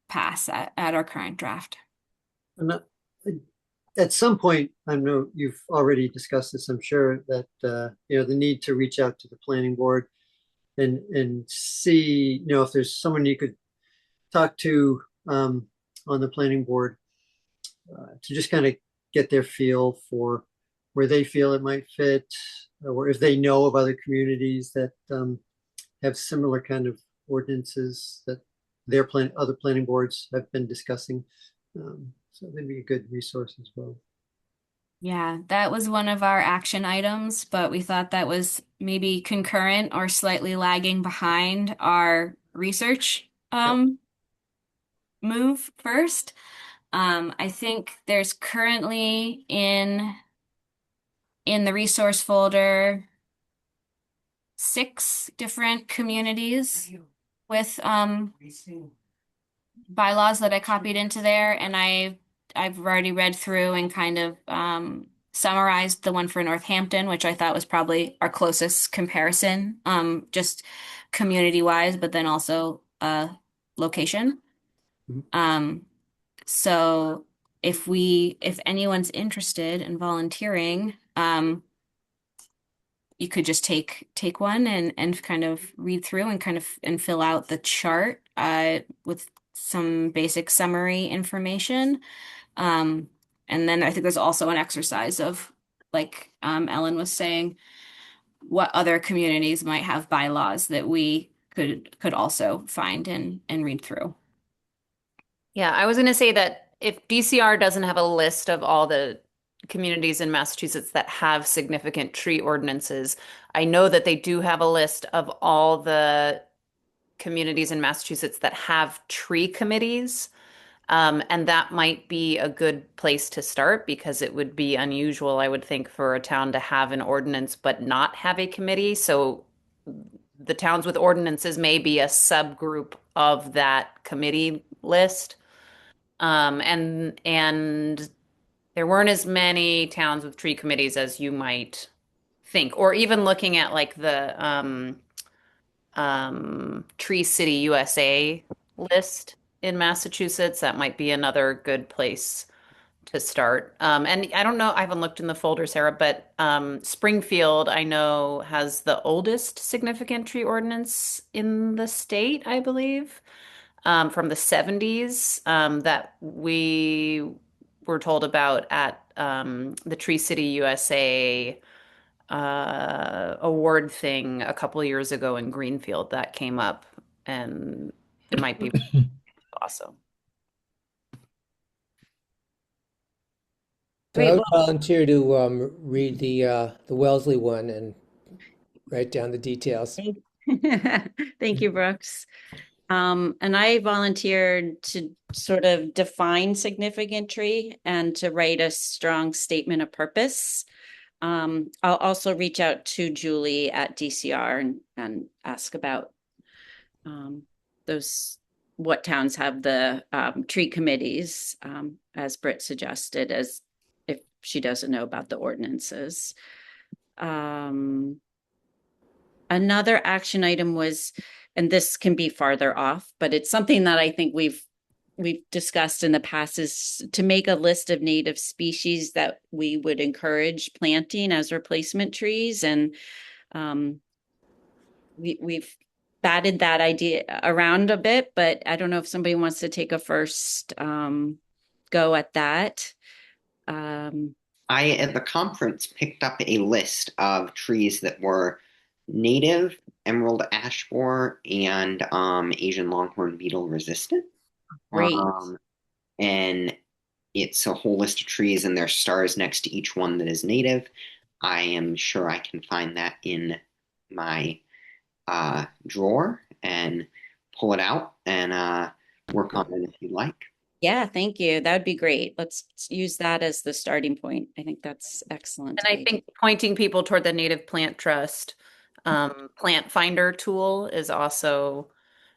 pass at our current draft. And at some point, I know you've already discussed this, I'm sure, that the need to reach out to the planning board and see, if there's someone you could talk to on the planning board to just kind of get their feel for where they feel it might fit, or if they know of other communities that have similar kind of ordinances that their other planning boards have been discussing. So that'd be a good resource as well. Yeah, that was one of our action items, but we thought that was maybe concurrent or slightly lagging behind our research move first. I think there's currently in the resource folder 6 different communities with bylaws that I copied into there, and I've already read through and kind of summarized the one for Northampton, which I thought was probably our closest comparison, just community wise, but then also location. So if anyone's interested in volunteering, you could just take one and kind of read through and fill out the chart with some basic summary information. And then I think there's also an exercise of, like Ellen was saying, what other communities might have bylaws that we could also find and read through. Yeah, I was going to say that if DCR doesn't have a list of all the communities in Massachusetts that have significant tree ordinances, I know that they do have a list of all the communities in Massachusetts that have tree committees. And that might be a good place to start because it would be unusual, I would think, for a town to have an ordinance but not have a committee. So the towns with ordinances may be a subgroup of that committee list. And there weren't as many towns with tree committees as you might think, or even looking at like the Tree City USA list in Massachusetts, that might be another good place to start. And I don't know, I haven't looked in the folder, Sarah, but Springfield, I know, has the oldest significant tree ordinance in the state, I believe, from the 70s that we were told about at the Tree City USA award thing a couple of years ago in Greenfield that came up, and it might be awesome. So I would volunteer to read the Wellesley one and write down the details. Thank you, Brooks. And I volunteered to sort of define significant tree and to write a strong statement of purpose. I'll also reach out to Julie at DCR and ask about what towns have the tree committees, as Britt suggested, as if she doesn't know about the ordinances. Another action item was, and this can be farther off, but it's something that I think we've discussed in the past, is to make a list of native species that we would encourage planting as replacement trees. And we've batted that idea around a bit, but I don't know if somebody wants to take a first go at that. I at the conference picked up a list of trees that were native, emerald ash borer, and Asian longhorn beetle resistant. Great. And it's a whole list of trees, and there's stars next to each one that is native. I am sure I can find that in my drawer and pull it out and work on it if you'd like. Yeah, thank you. That would be great. Let's use that as the starting point. I think that's excellent. And I think pointing people toward the Native Plant Trust plant finder tool is also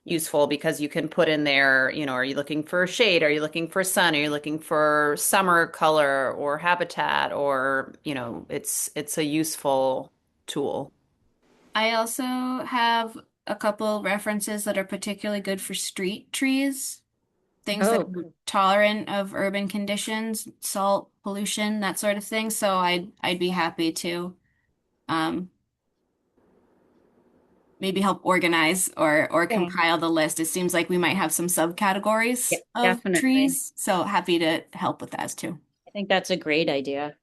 useful because you can put in there, are you looking for shade? Are you looking for sun? Are you looking for summer color or habitat? Or, it's a useful tool. I also have a couple references that are particularly good for street trees, things that Oh, are tolerant of urban conditions, salt, pollution, that sort of thing. So I'd be happy to um, maybe help organize or yeah, compile the list. It seems like we might have some subcategories yeah, of definitely. trees, so happy to help with that too. I think that's a great idea.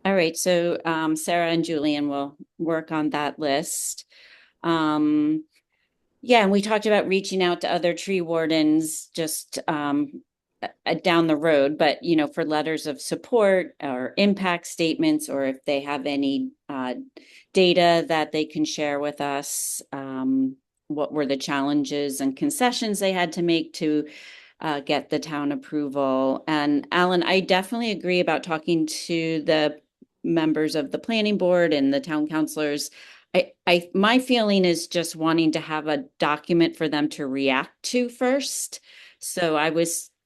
All right, so Sarah and Julian will work on that list. Yeah, and we talked about reaching out to other tree wardens just down the road, but for letters of support or impact statements, or if they have any data that they can share with us, what were the challenges and concessions they had to make to get the town approval. And Alan, I definitely agree about talking to the members of the planning board and the town councilors. My feeling is just wanting to have a document for them to react to first. So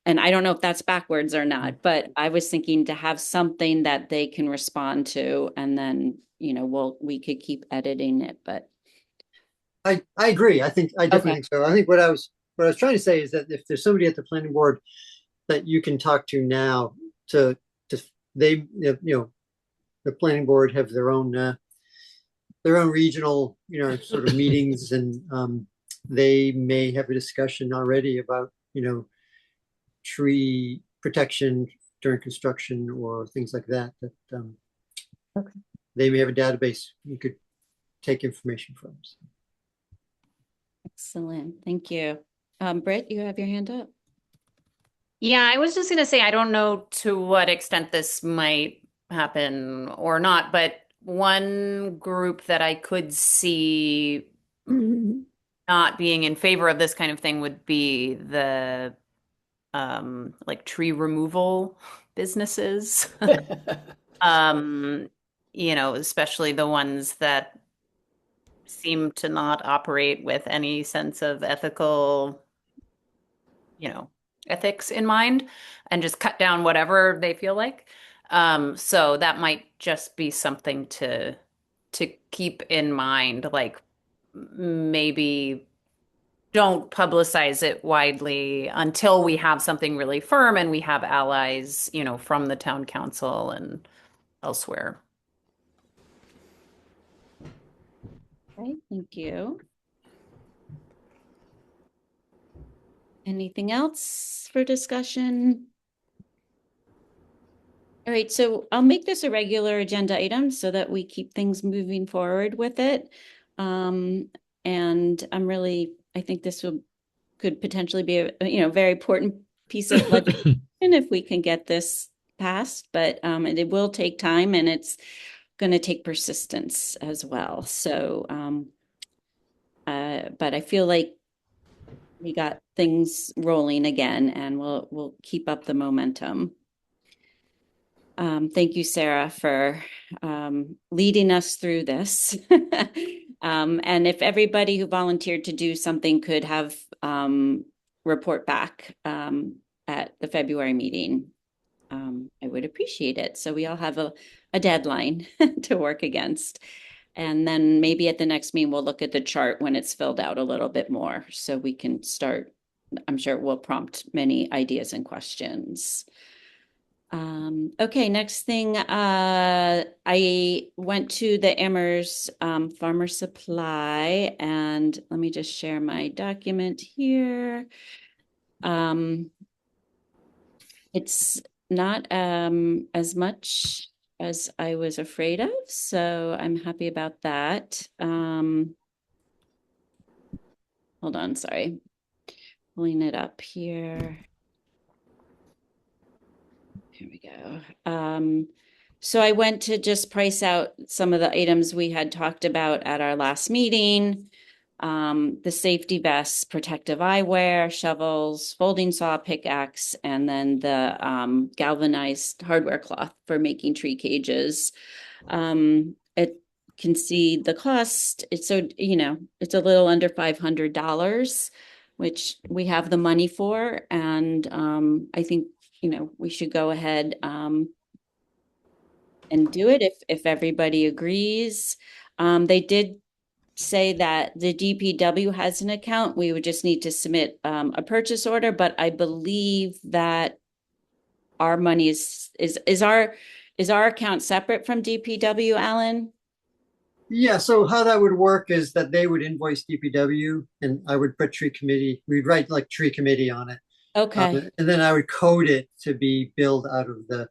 and I don't know if that's backwards or not, but I was thinking to have something that they can respond to, and then, we could keep editing it, but. I agree. I definitely think so. I think what I was trying to say is that if there's somebody at the planning board that you can talk to now to they, the planning board have their own regional, sort of meetings, and they may have a discussion already about, tree protection during construction or things like that, Okay. they may have a database you could take information from. So. Excellent. Thank you. Britt, you have your hand up. Yeah, I was just going to say, I don't know to what extent this might happen or not, but one group that I could see not being in favor of this kind of thing would be the like tree removal businesses. Especially the ones that seem to not operate with any sense of ethical, ethics in mind and just cut down whatever they feel like. So that might just be something to keep in mind, like maybe don't publicize it widely until we have something really firm and we have allies, from the town council and elsewhere. Okay, thank you. Anything else for discussion? All right, so I'll make this a regular agenda item so that we keep things moving forward with it. And I think this could potentially be a very important piece of legislation if we can get this passed, but it will take time, and it's going to take persistence as well. So, but I feel like we got things rolling again, and we'll keep up the momentum. Thank you, Sarah, for leading us through this. And if everybody who volunteered to do something could have report back at the February meeting, I would appreciate it. So we all have a deadline to work against. And then maybe at the next meeting, we'll look at the chart when it's filled out a little bit more so we can start. I'm sure it will prompt many ideas and questions. Okay, next thing, I went to the Amherst Farmer Supply, and let me just share my document here. It's not as much as I was afraid of, so I'm happy about that. Hold on, sorry. Pulling it up here. Here we go. So I went to just price out some of the items we had talked about at our last meeting. The safety vests, protective eyewear, shovels, folding saw, pickaxe, and then the galvanized hardware cloth for making tree cages. It can see the cost. It's so, it's a little under $500, which we have the money for. And I think, we should go ahead and do it if everybody agrees. They did say that the DPW has an account. We would just need to submit a purchase order, but I believe that our money is our account separate from DPW, Alan? Yeah, so how that would work is that they would invoice DPW and I would put tree committee, we'd write like tree committee on it. Okay, And then I would code it to be billed out of the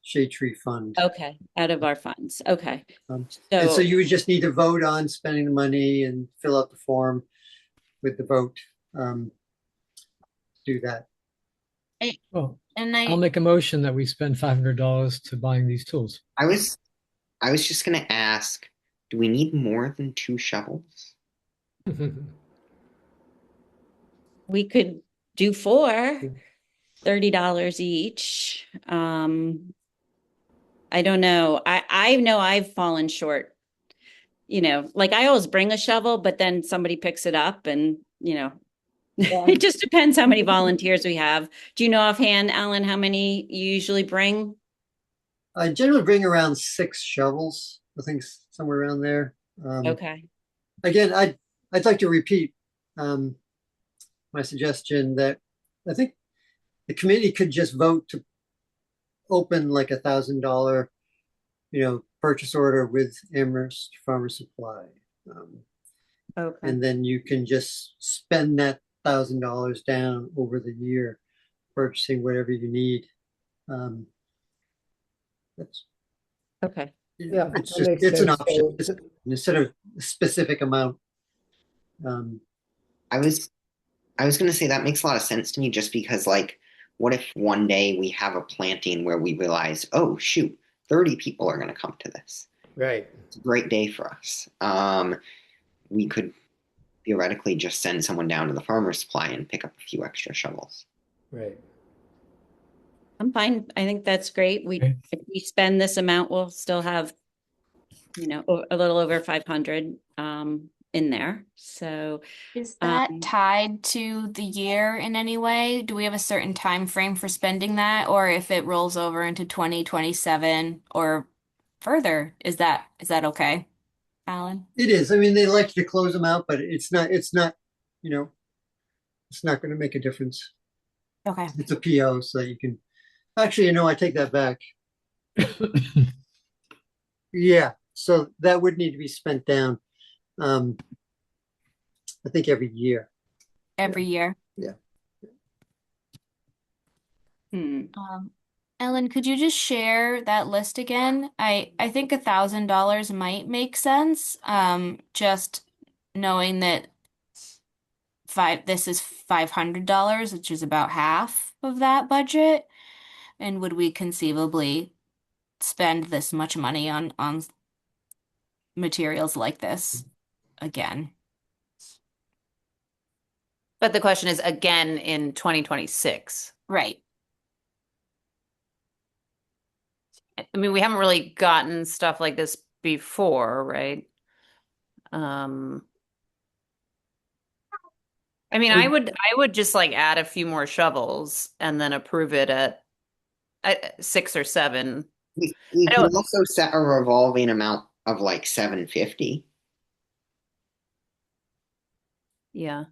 shade tree fund. okay, out of our funds. Okay. And so So, you would just need to vote on spending the money and fill out the form with the vote. Do that. Well, And I'll make a motion that we spend $500 to buying these tools. I was just gonna ask, do we need more than 2 shovels? we could do $30 each. I don't know. I know I've fallen short. Like I always bring a shovel, but then somebody picks it up and, it just depends how many volunteers we have. Do you know offhand, Alan, how many you usually bring? I generally bring around 6 shovels. I think somewhere around there. Okay. Again, I'd like to repeat my suggestion that I think the committee could just vote to open like $1,000, purchase order with Amherst Farmer Supply. Okay. And then you can just spend that $1,000 down over the year, purchasing whatever you need. That's Okay. Yeah, it's that just makes it's an sense. option. So- Instead of a specific amount. I was gonna say that makes a lot of sense to me just because like what if one day we have a planting where we realize, oh shoot, 30 people are gonna come to this. Right. It's a great day for us. We could theoretically just send someone down to the farmer's supply and pick up a few extra shovels. Right. I'm fine. I think that's great. Okay. If we spend this amount, we'll still have, a little over 500 in there. So is that Um, tied to the year in any way? Do we have a certain time frame for spending that, or if it rolls over into 2027 or further, is that okay, Alan? It is. I mean, they like to close them out, but it's not, it's not going to make a difference. Okay. It's a PO, so you can, actually, I take that back. Yeah, so that would need to be spent down, I think every year. Every year. Ellen, could you just share that list again? I think $1,000 might make sense. Just knowing that this is $500, which is about half of that budget. And would we conceivably spend this much money on materials like this again? But the question is again in 2026. Right. I mean, we haven't really gotten stuff like this before, right? I mean, I would just like add a few more shovels and then approve it at 6 or 7. We I could don't- also set a revolving amount of like 750. Yeah.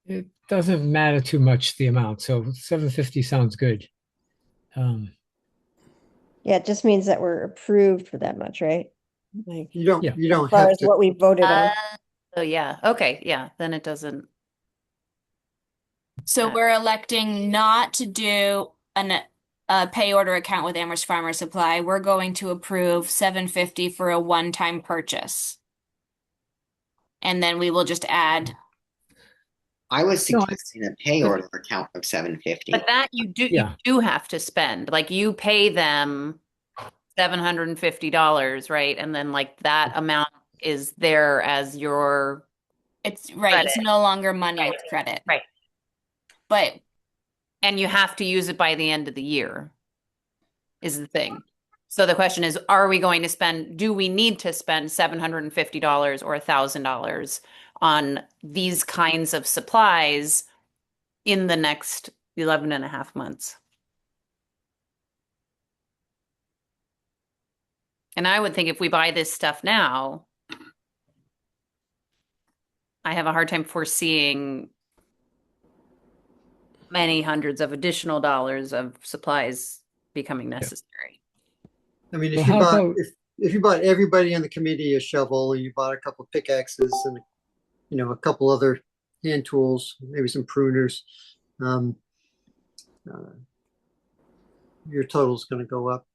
It doesn't matter too much, the amount, so 750 sounds good. Yeah, it just means that we're approved for that much, right? Like, You don't, Yeah. you don't as far have as to. what we voted on. Oh yeah. Okay. Yeah. Then it doesn't. So we're electing not to do a pay order account with Amherst Farmer Supply. We're going to approve $750 for a one-time purchase. And then we will just add, I was No, suggesting a pay order account of $750. But that you Yeah. do have to spend. Like you pay them $750, right? And then like that amount is there as your it's right, it's credit. no longer money, Right. it's credit. Right. But And you have to use it by the end of the year, is the thing. So the question is, are we going to spend, do we need to spend $750 or $1,000 on these kinds of supplies in the next 11 and a half months? And I would think if we buy this stuff now, I have a hard time foreseeing many hundreds of additional dollars of supplies becoming necessary. I mean, Well, if you how bought, about- if you bought everybody on the committee a shovel, and you bought a couple pickaxes and, a couple other hand tools, maybe some pruners, uh, your total's gonna go up.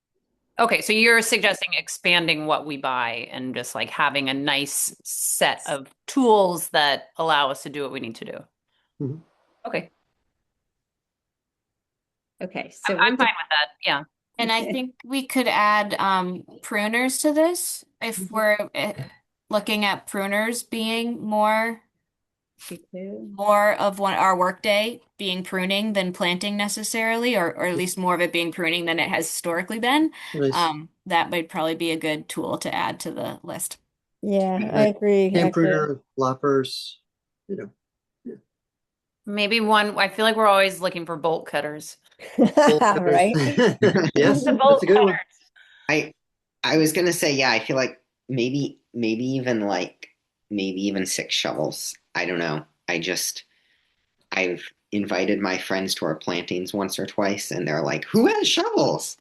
Okay, so you're suggesting expanding what we buy and just like having a nice set of tools that allow us to do what we need to do. Mhm. Okay, Okay, so I'm with fine with that. Yeah. and I think we could add pruners to this if we're looking at pruners being more of our workday being pruning than planting necessarily, or at least more of it being pruning than it has historically been. Nice. That might probably be a good tool to add to the list. Yeah, I Like agree. hand actually. pruner, loppers, Maybe one, I feel like we're always looking for bolt cutters. bolt cutters. Right? Yes, The that's bolt a good one. cutters. I was gonna say, yeah, I feel like maybe even 6 shovels. I don't know. I've invited my friends to our plantings once or twice, and they're like, "Who has shovels?"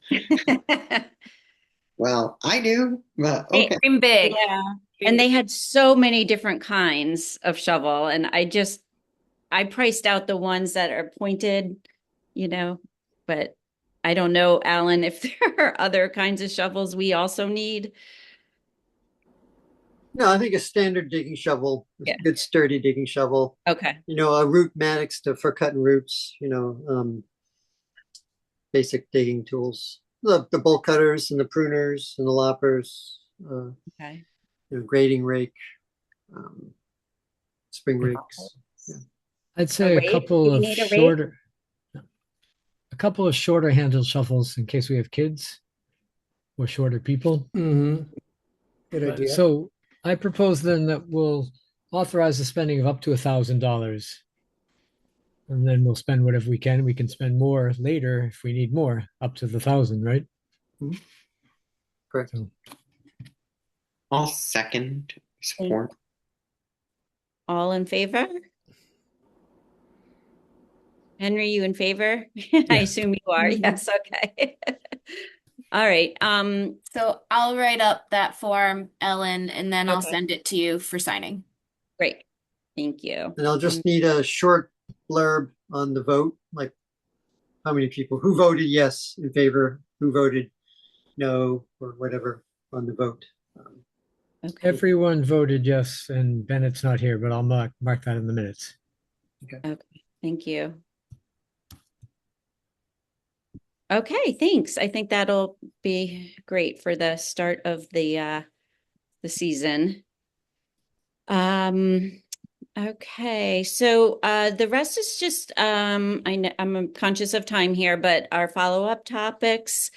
Well, I do, but okay. Dream big. Yeah. And they had so many different kinds of shovel, and I priced out the ones that are pointed, but I don't know, Alan, if there are other kinds of shovels we also need. No, I think a standard digging shovel, Yeah. a good sturdy digging shovel. Okay. A root mattox for cutting roots. Basic digging tools. The bolt cutters and the pruners and the loppers. Okay. Grading rake, spring rakes. I'd say rake? a couple Do you of need a rake? shorter handled shovels in case we have kids or shorter people. Mm-hmm. Good idea. So I propose then that we'll authorize the spending of up to $1,000. And then we'll spend whatever we can. We can spend more later if we need more, up to the 1,000, right? Correct. So, I'll second support. All in favor? Henry, you in favor? I assume you are. Yes, okay. All right. So I'll write up that form, Ellen, and then I'll Okay. send it to you for signing. Great. Thank you. And I'll just need a short blurb on the vote, like how many people, who voted yes in favor, who voted no, or whatever on the vote. Okay. everyone voted yes, and Bennett's not here, but I'll mark that in the minutes. Okay. Thank you. Okay, thanks. I think that'll be great for the start of the season. Okay, so the rest is just I know I'm conscious of time here, but our follow-up topics.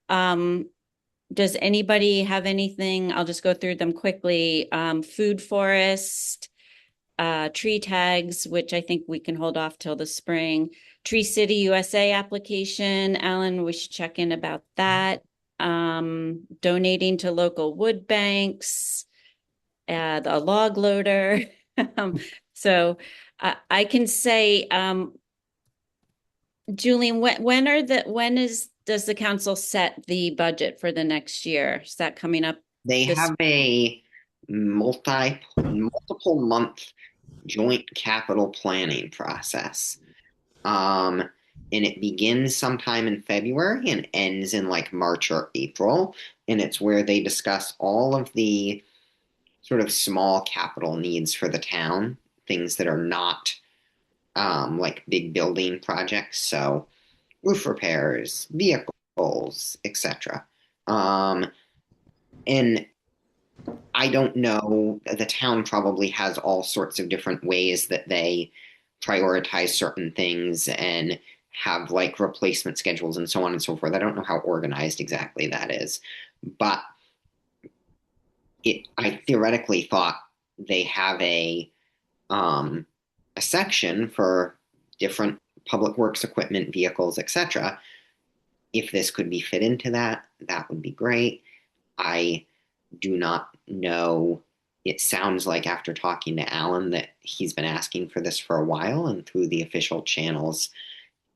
Does anybody have anything? I'll just go through them quickly. Food forest, tree tags, which I think we can hold off till the spring. Tree City USA application, Alan, we should check in about that. Donating to local wood banks, the log loader. So I can say, Julian, does the council set the budget for the next year? Is that coming up? They This- have a multiple month joint capital planning process. And it begins sometime in February and ends in like March or April. And it's where they discuss all of the sort of small capital needs for the town, things that are not like big building projects. So roof repairs, vehicles, etc. And I don't know, the town probably has all sorts of different ways that they prioritize certain things and have like replacement schedules and so on and so forth. I don't know how organized exactly that is, but I theoretically thought they have a section for different public works equipment, vehicles, etc. If this could be fit into that, that would be great. I do not know. It sounds like after talking to Alan that he's been asking for this for a while, and through the official channels,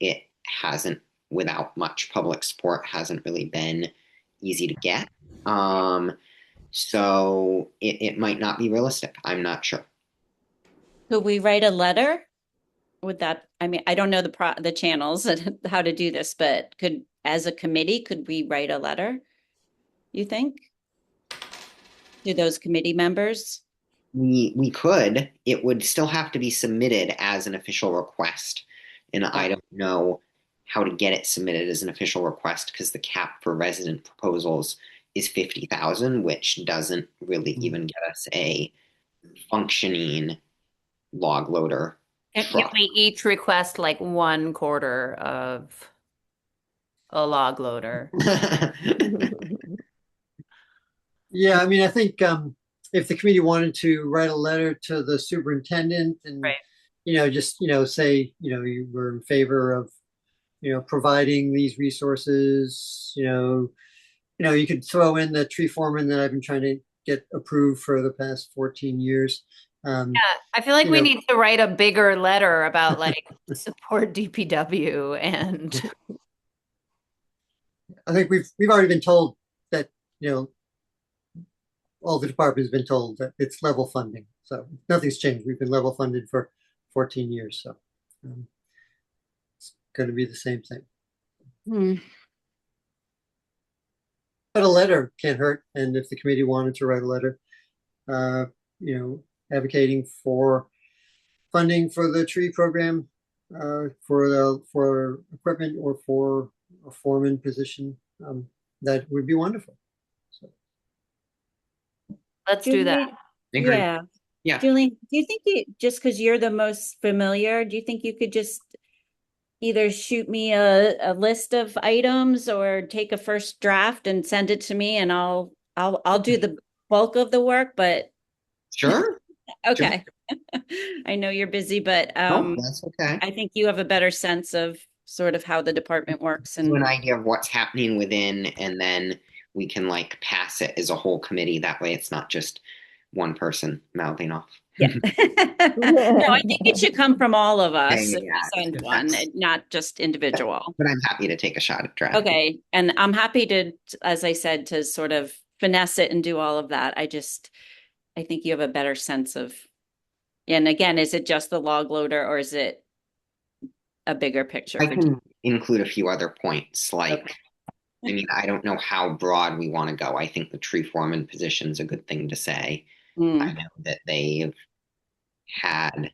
it hasn't, without much public support, hasn't really been easy to get. So it might not be realistic. I'm not sure. Could we write a letter? Would that, I mean, I don't know the channels and how to do this, but as a committee, could we write a letter? You think? To those committee members? We could. It would still have to be submitted as an official request. And I don't know how to get it submitted as an official request because the cap for resident proposals is 50,000, which doesn't really even get us a functioning log loader If truck. we each request like 1/4 of a log loader. Yeah, I mean, I think if the committee wanted to write a letter to the superintendent and, Right. Just, say, you were in favor of, providing these resources, you could throw in the tree foreman that I've been trying to get approved for the past 14 years. Yeah, I feel like we need to write a bigger letter about like support DPW and I think we've already been told that, all the departments have been told that it's level funding. So nothing's changed. We've been level funded for 14 years. So it's going to be the same thing. But a letter can't hurt. And if the committee wanted to write a letter, advocating for funding for the tree program, for equipment or for a foreman position, that would be wonderful. So. let's do that. Yeah. Yeah. Julie, do you think just because you're the most familiar, do you think you could just either shoot me a list of items or take a first draft and send it to me and I'll do the bulk of the work, but Sure. okay. Sure. I know you're busy, but That's okay. I think you have a better sense of sort of how the department works and an idea of what's happening within, and then we can like pass it as a whole committee. That way it's not just one person mouthing off. Yeah. No, I think it should come from all of us if we send one, not just individual. But I'm happy to take a shot at draft. Okay. And I'm happy to, as I said, to sort of finesse it and do all of that. I think you have a better sense of, and again, is it just the log loader or is it a bigger picture? I can include a few other points. Like, I mean, I don't know how broad we want to go. I think the tree foreman position is a good thing to say. I know that they've had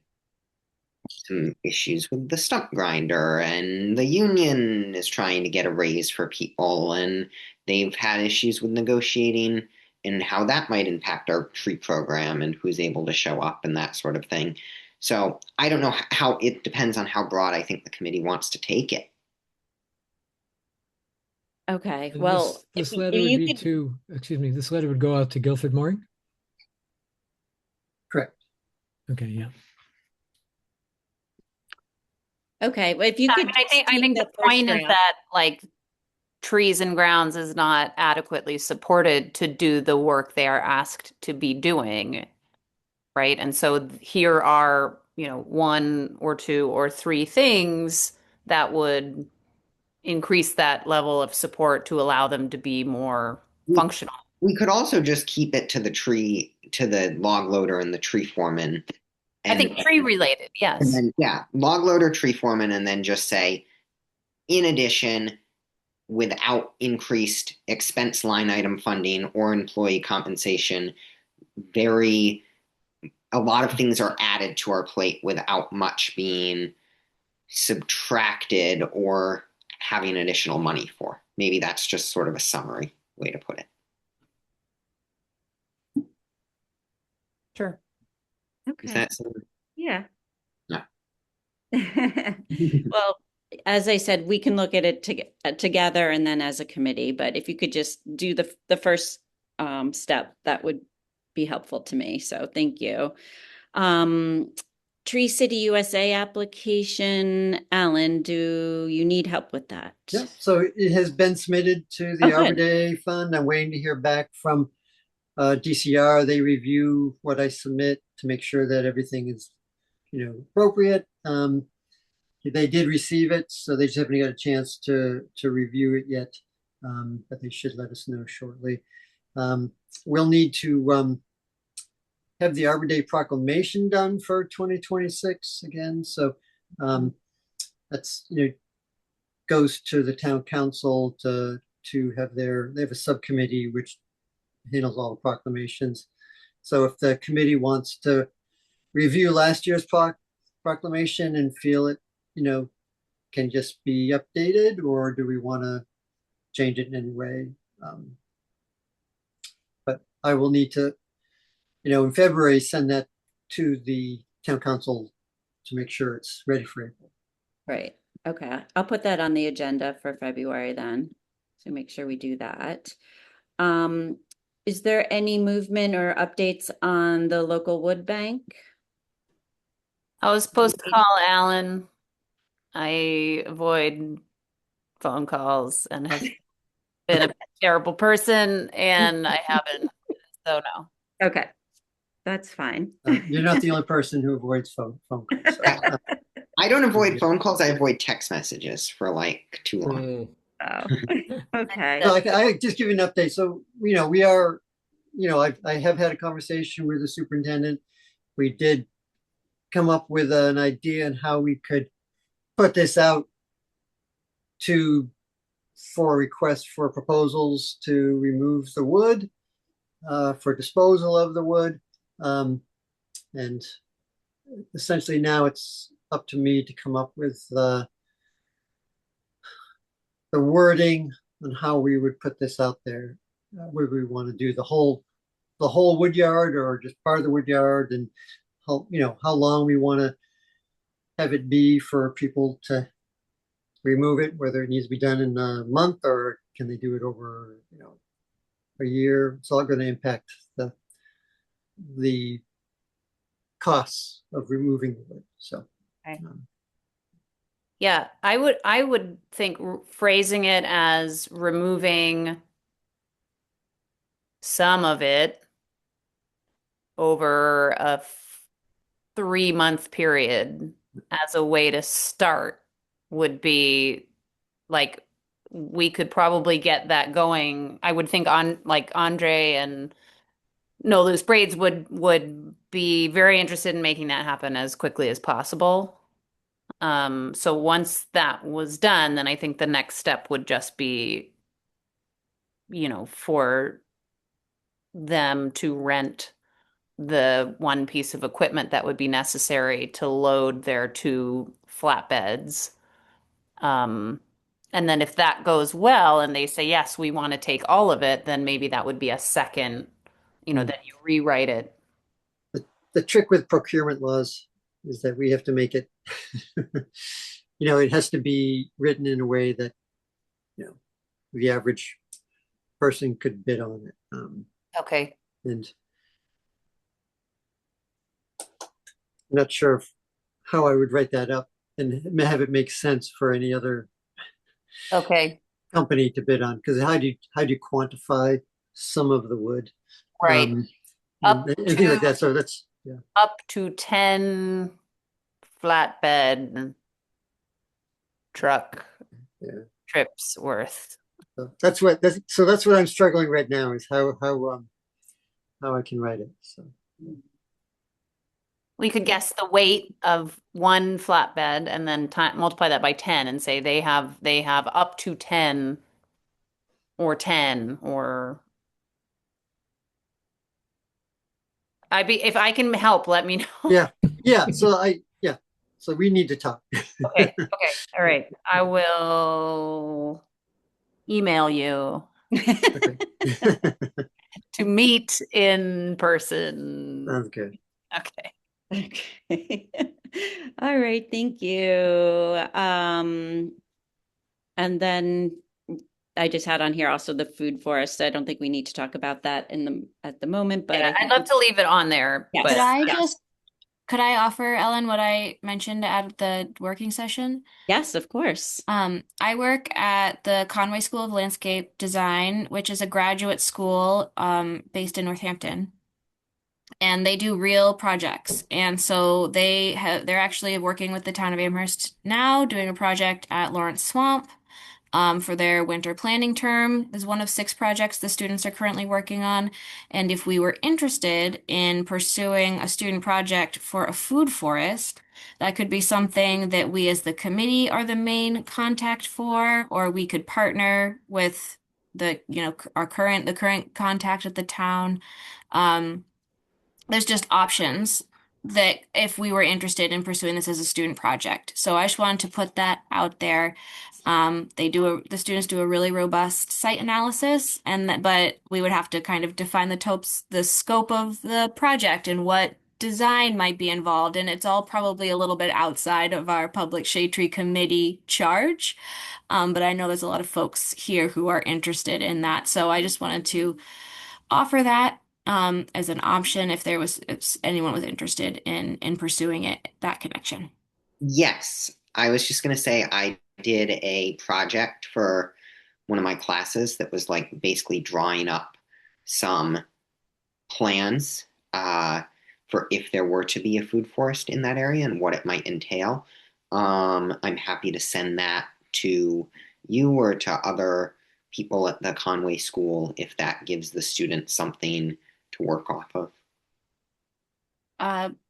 some issues with the stump grinder, and the union is trying to get a raise for people, and they've had issues with negotiating and how that might impact our tree program and who's able to show up and that sort of thing. So I don't know how, it depends on how broad I think the committee wants to take it. Okay. And Well, this letter would be to, excuse me, this letter would go out to Guilford Mooring? Correct. Okay, yeah. Okay. Well, if you could, I think the point is that like trees and grounds is not adequately supported to do the work they are asked to be doing. Right. And so here are, 1 or 2 or 3 things that would increase that level of support to allow them to be more functional. We could also just keep it to the log loader and the tree foreman I think tree related, And yes. then, yeah, log loader, tree foreman, and then just say, in addition, without increased expense line item funding or employee compensation, a lot of things are added to our plate without much being subtracted or having additional money for. Maybe that's just sort of a summary way to put it. Sure. Is Okay, that something? yeah. No. Well, as I said, we can look at it together and then as a committee, but if you could just do the first step, that would be helpful to me. So thank you. Tree City USA application, Alan, do you need help with that? Yeah, so it has been submitted to the Oh, Arbor good. Day Fund. I'm waiting to hear back from DCR. They review what I submit to make sure that everything is, appropriate. They did receive it, so they just haven't got a chance to review it yet, but they should let us know shortly. We'll need to have the Arbor Day proclamation done for 2026 again. So that's, goes to the town council to have they have a subcommittee which handles all the proclamations. So if the committee wants to review last year's proclamation and feel it, can just be updated, or do we want to change it in any way? But I will need to, in February, send that to the town council to make sure it's ready for April. Right. Okay. I'll put that on the agenda for February then. So make sure we do that. Is there any movement or updates on the local wood bank? I was supposed to call Alan. I avoid phone calls and have been a terrible person, and I haven't. So no. Okay. That's fine. You're not the only person who avoids phone calls. So, I don't avoid phone calls. I avoid text messages for like too long. Mm. Oh, okay. So I just give you an update. So, we are, I have had a conversation with the superintendent. We did come up with an idea on how we could put this out for requests for proposals to remove the wood, for disposal of the wood. And essentially now it's up to me to come up with the wording on how we would put this out there. Would we want to do the whole wood yard or just part of the wood yard, and how long we want to have it be for people to remove it, whether it needs to be done in a month or can they do it over, a year. It's all going to impact the costs of removing the wood. So, Okay. Yeah, I would think phrasing it as removing some of it over a 3-month period as a way to start would be like, we could probably get that going. I would think Andre and No Loose Braids would be very interested in making that happen as quickly as possible. So once that was done, then I think the next step would just be, for them to rent the one piece of equipment that would be necessary to load their 2 flatbeds. And then if that goes well and they say, yes, we want to take all of it, then maybe that would be a second, that you rewrite it. the trick with procurement laws is that we have to make it, it has to be written in a way that, the average person could bid on it. Okay. And I'm not sure how I would write that up and have it make sense for any other Okay. company to bid on. Because how do you quantify some of the wood? Right. Up Anything like that. So that's, yeah. Up to 10 flatbed truck trips worth. So that's what I'm struggling right now is how I can write it. So We could guess the weight of one flatbed and then multiply that by 10 and say they have up to 10 or 10 or if I can help, let me know. Yeah, yeah. So we need to talk. Okay. All right. I will email you Okay. to meet in person. Sounds good. Okay. Okay. All right, thank you. And then I just had on here also the food forest. I don't think we need to talk about that at the moment, but Yeah, I I'd think love to leave it on there, Yes. but Could I offer, Ellen, what I mentioned at the working session? yes, of course. I work at the Conway School of Landscape Design, which is a graduate school based in Northampton. And they do real projects. And so they're actually working with the town of Amherst now, doing a project at Lawrence Swamp for their winter planning term. Is one of 6 projects the students are currently working on. And if we were interested in pursuing a student project for a food forest, that could be something that we as the committee are the main contact for, or we could partner with the current contact at the town. There's just options that if we were interested in pursuing this as a student project. So I just wanted to put that out there. The students do a really robust site analysis, but we would have to kind of define the scope of the project and what design might be involved. And it's all probably a little bit outside of our Public Shade Tree Committee charge. But I know there's a lot of folks here who are interested in that. So I just wanted to offer that as an option if anyone was interested in pursuing that connection. Yes, I was just going to say I did a project for one of my classes that was like basically drawing up some plans for if there were to be a food forest in that area and what it might entail. I'm happy to send that to you or to other people at the Conway School if that gives the students something to work off of.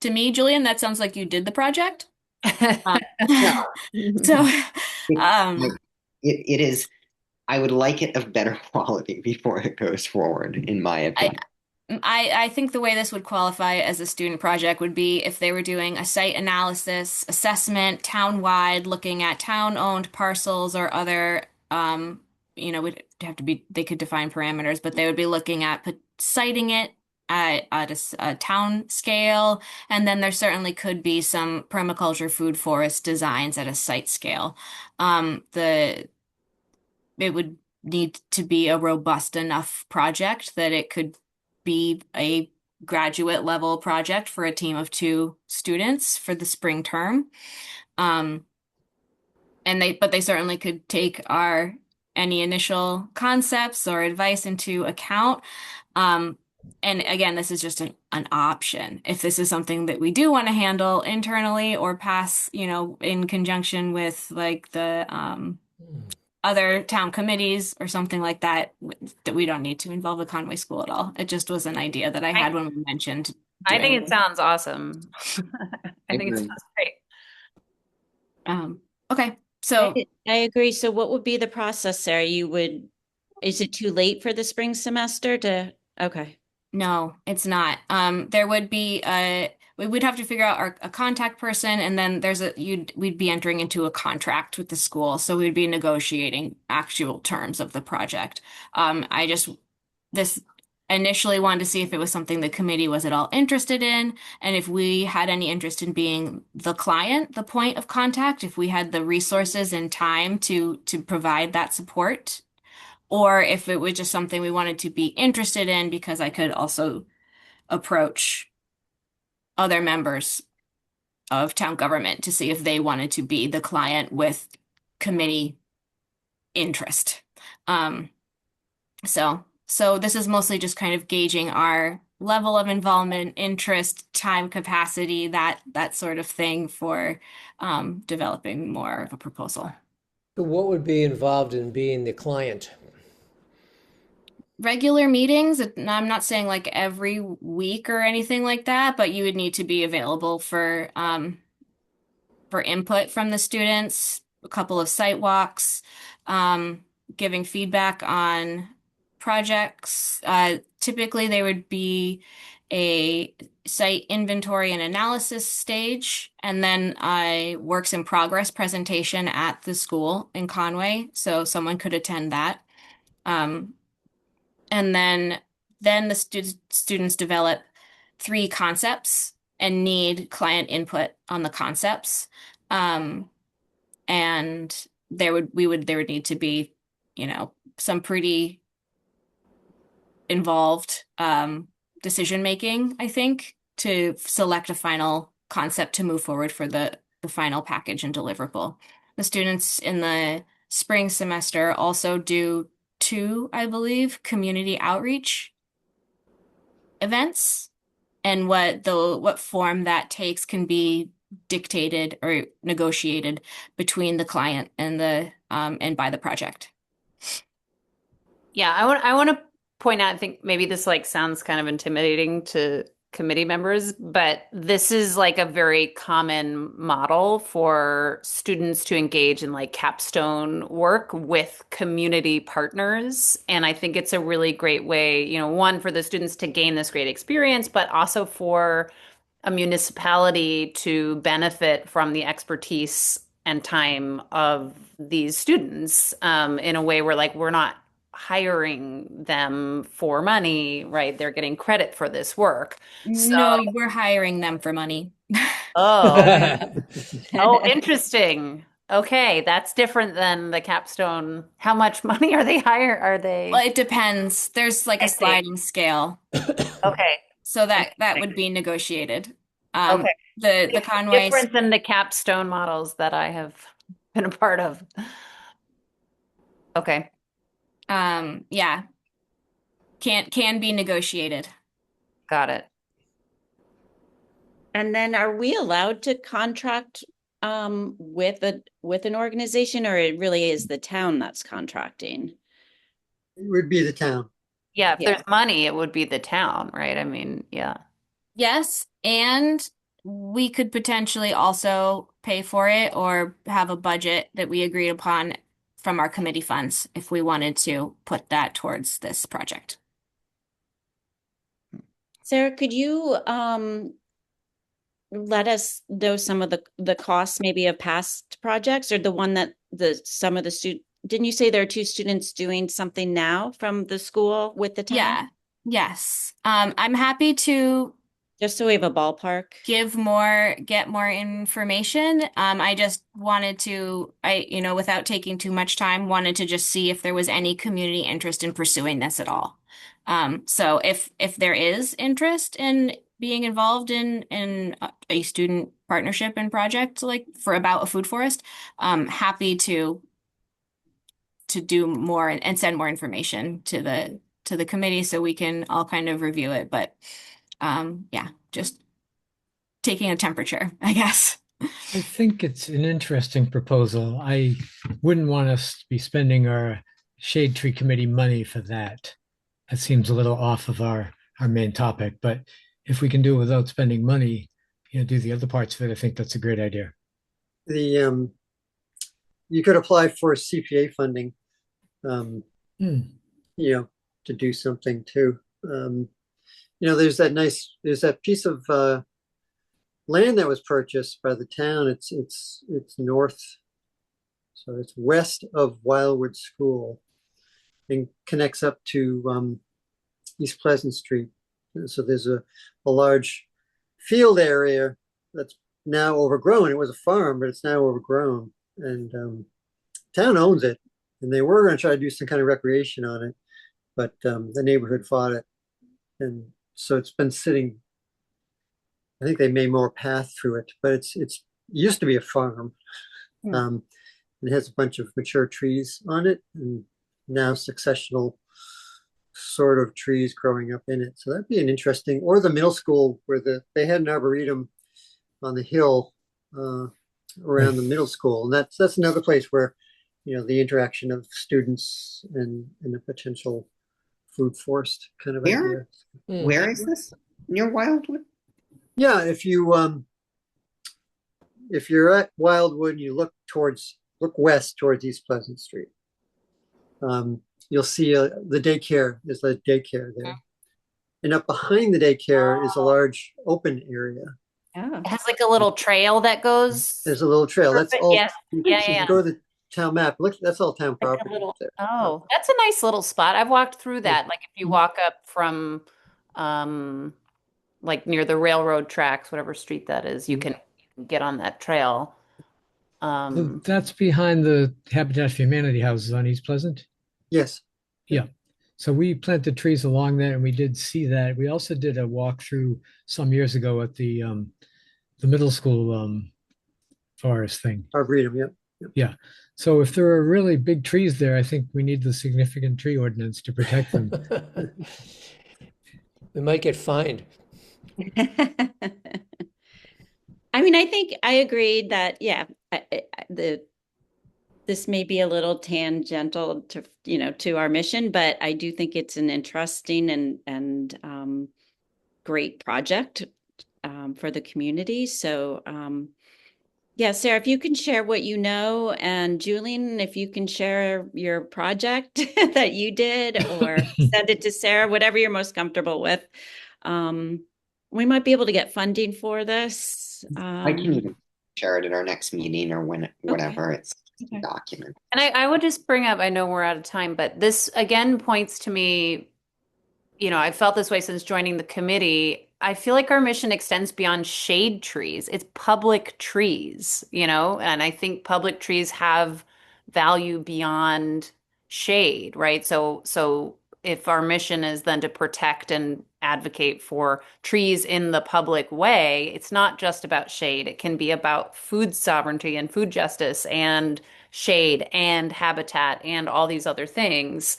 To me, Julian, that sounds like you did the project. No, So, it, it is. I would like it of better quality before it goes forward, in my opinion. I think the way this would qualify as a student project would be if they were doing a site analysis assessment town-wide, looking at town-owned parcels or other, would have to be, they could define parameters, but they would be looking at citing it at a town scale. And then there certainly could be some permaculture food forest designs at a site scale. It would need to be a robust enough project that it could be a graduate level project for a team of 2 students for the spring term. But they certainly could take any initial concepts or advice into account. And again, this is just an option. If this is something that we do want to handle internally or pass, in conjunction with like the other town committees or something like that we don't need to involve the Conway School at all. It just was an idea that I had when we mentioned. I think it sounds awesome. I think it Agree. sounds great. Okay, so I agree. So what would be the process, Sarah? Is it too late for the spring semester okay. no, it's not. There would be we would have to figure out a contact person, and then we'd be entering into a contract with the school, so we'd be negotiating actual terms of the project. This initially wanted to see if it was something the committee was at all interested in, and if we had any interest in being the client, the point of contact, if we had the resources and time to provide that support, or if it was just something we wanted to be interested in because I could also approach other members of town government to see if they wanted to be the client with committee interest. So this is mostly just kind of gauging our level of involvement, interest, time capacity, that sort of thing for developing more of a proposal. So what would be involved in being the client? regular meetings. I'm not saying like every week or anything like that, but you would need to be available for input from the students, a couple of site walks, um, giving feedback on projects. Typically, there would be a site inventory and analysis stage, and then a works in progress presentation at the school in Conway, so someone could attend that. Um, and then the students develop three concepts and need client input on the concepts. Um, and there would need to be, some pretty involved decision making, I think, to select a final concept to move forward for the final package and deliverable. The students in the spring semester also do two, I believe, community outreach events, and what form that takes can be dictated or negotiated between the client and the and by the project. Yeah, I want to point out, I think maybe this like sounds kind of intimidating to committee members, but this is like a very common model for students to engage in like capstone work with community partners. And I think it's a really great way, one, for the students to gain this great experience, but also for a municipality to benefit from the expertise and time of these students, in a way where like we're not hiring them for money, right? They're getting credit for this work. So, No, we're hiring them for money. oh, oh, interesting. Okay, that's different than the capstone. How much money are they hire? Are they? Well, it depends. There's like I a see. sliding scale. Okay. So that would be negotiated. Okay. The Conway, Different than the capstone models that I have been a part of. Okay. yeah, can be negotiated. Got it. And then are we allowed to contract with an organization, or it really is the town that's contracting? It would be the town. Yeah, if Yeah. there's money, it would be the town, right? I mean, yeah. Yes, and we could potentially also pay for it or have a budget that we agreed upon from our committee funds if we wanted to put that towards this project. Sarah, could you let us know some of the costs maybe of past projects, or the one that some of the student, didn't you say there are two students doing something now from the school with the town? Yeah, yes. I'm happy to Just so we have a ballpark. get more information. I just wanted to, without taking too much time, wanted to just see if there was any community interest in pursuing this at all. So if there is interest in being involved in a student partnership and project like for about a food forest, happy to do more and send more information to the committee so we can all kind of review it. But yeah, just taking a temperature, I guess. I think it's an interesting proposal. I wouldn't want us to be spending our Shade Tree Committee money for that. That seems a little off of our main topic, but if we can do it without spending money, do the other parts of it, I think that's a great idea. The you could apply for CPA funding, to do something too. There's that piece of land that was purchased by the town. It's north, so it's west of Wildwood School, and connects up to East Pleasant Street. And so there's a large field area that's now overgrown. It was a farm, but it's now overgrown, and town owns it. And they were going to try to do some kind of recreation on it, but the neighborhood fought it, and so it's been sitting. I think they made more path through it, but it used to be a farm. It has a bunch of mature trees on it, and now successional sort of trees growing up in it. So that'd be an interesting, or the middle school where they had an arboretum on the hill around the middle school, and that's another place where the interaction of students and a potential food forest kind of Where? idea. Where is this? Near Wildwood? Yeah, if you're at Wildwood and you look west towards East Pleasant Street, you'll see the daycare. There's a daycare there, and up behind the daycare is a large open area. Oh. It has like a little trail that goes. There's a little trail. That's all. Yes. Yeah, if you yeah. go to the town map, look, that's all town Like a property little- there. Oh, that's a nice little spot. I've walked through that. Like if you walk up from like near the railroad tracks, whatever street that is, you can get on that trail. So that's behind the Habitat for Humanity houses on East Pleasant. Yes. Yeah. So we planted trees along there and we did see that. We also did a walkthrough some years ago at the middle school forest thing. Arboretum, yeah. Yeah. So if there are really big trees there, I think we need the significant tree ordinance to protect them. We might get fined. I mean, I think I agreed that, yeah, this may be a little tangential to, to our mission, but I do think it's an interesting and great project for the community. So, yeah, Sarah, if you can share what you know, and Julian, if you can share your project that you did, or send it to Sarah, whatever you're most comfortable with. We might be able to get funding for this. I can even share it at our next meeting or whenever it's Okay. documented. And I would just bring up, I know we're out of time, but this again points to me, I've felt this way since joining the committee. I feel like our mission extends beyond shade trees. It's public trees, and I think public trees have value beyond shade, right? So if our mission is then to protect and advocate for trees in the public way, it's not just about shade. It can be about food sovereignty and food justice and shade and habitat and all these other things.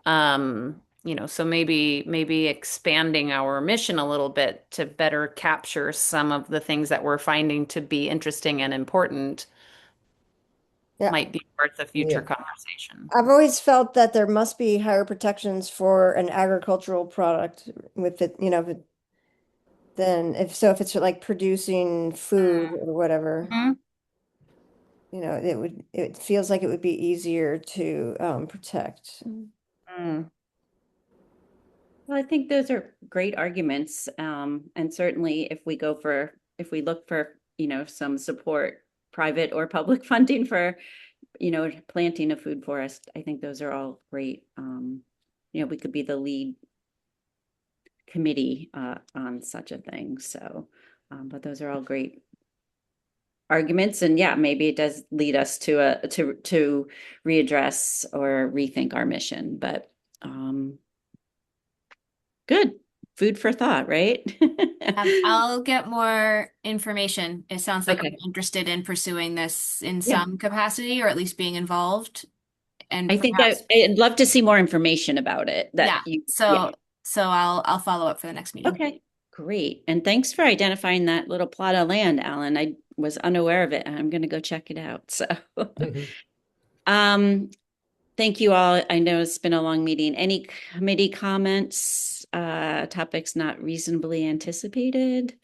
So maybe expanding our mission a little bit to better capture some of the things that we're finding to be interesting and important Yeah. might be worth a future Yeah. conversation. I've always felt that there must be higher protections for an agricultural product with it, than if it's like producing food or whatever. Mhm. It feels like it would be easier to protect. Mm. Well, I think those are great arguments. And certainly if we look for, some support, private or public funding for, planting a food forest, I think those are all great. We could be the lead committee on such a thing. So, but those are all great arguments. And yeah, maybe it does lead us to readdress or rethink our mission, but good. Food for thought, right? I'll get more information. It sounds like Okay. I'm interested in pursuing this in Yeah. some capacity, or at least being involved. And I think perhaps, I'd love to see more information about it. so I'll follow up for the next meeting. Okay, great. And thanks for identifying that little plot of land, Alan. I was unaware of it, and I'm going to go check it out. So, thank you all. I know it's been a long meeting. Any committee comments, topics not reasonably anticipated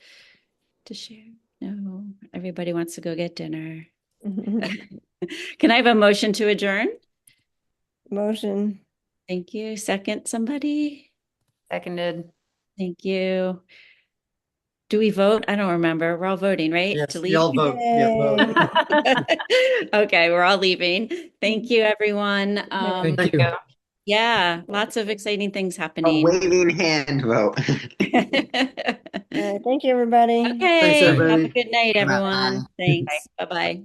to share? No, everybody wants to go get dinner. Can I have a motion to adjourn? Motion. Thank you. Second, somebody? Seconded. Thank you. Do we vote? I don't remember. We're all voting, right? Yes, To leave? y'all vote. Yeah, vote. Okay, we're all leaving. Thank you, everyone. Thank you. Yeah, lots of exciting things A happening. waving hand vote. Thank you, everybody. Okay, have a everybody. good night, Bye. everyone. Thanks. Bye-bye.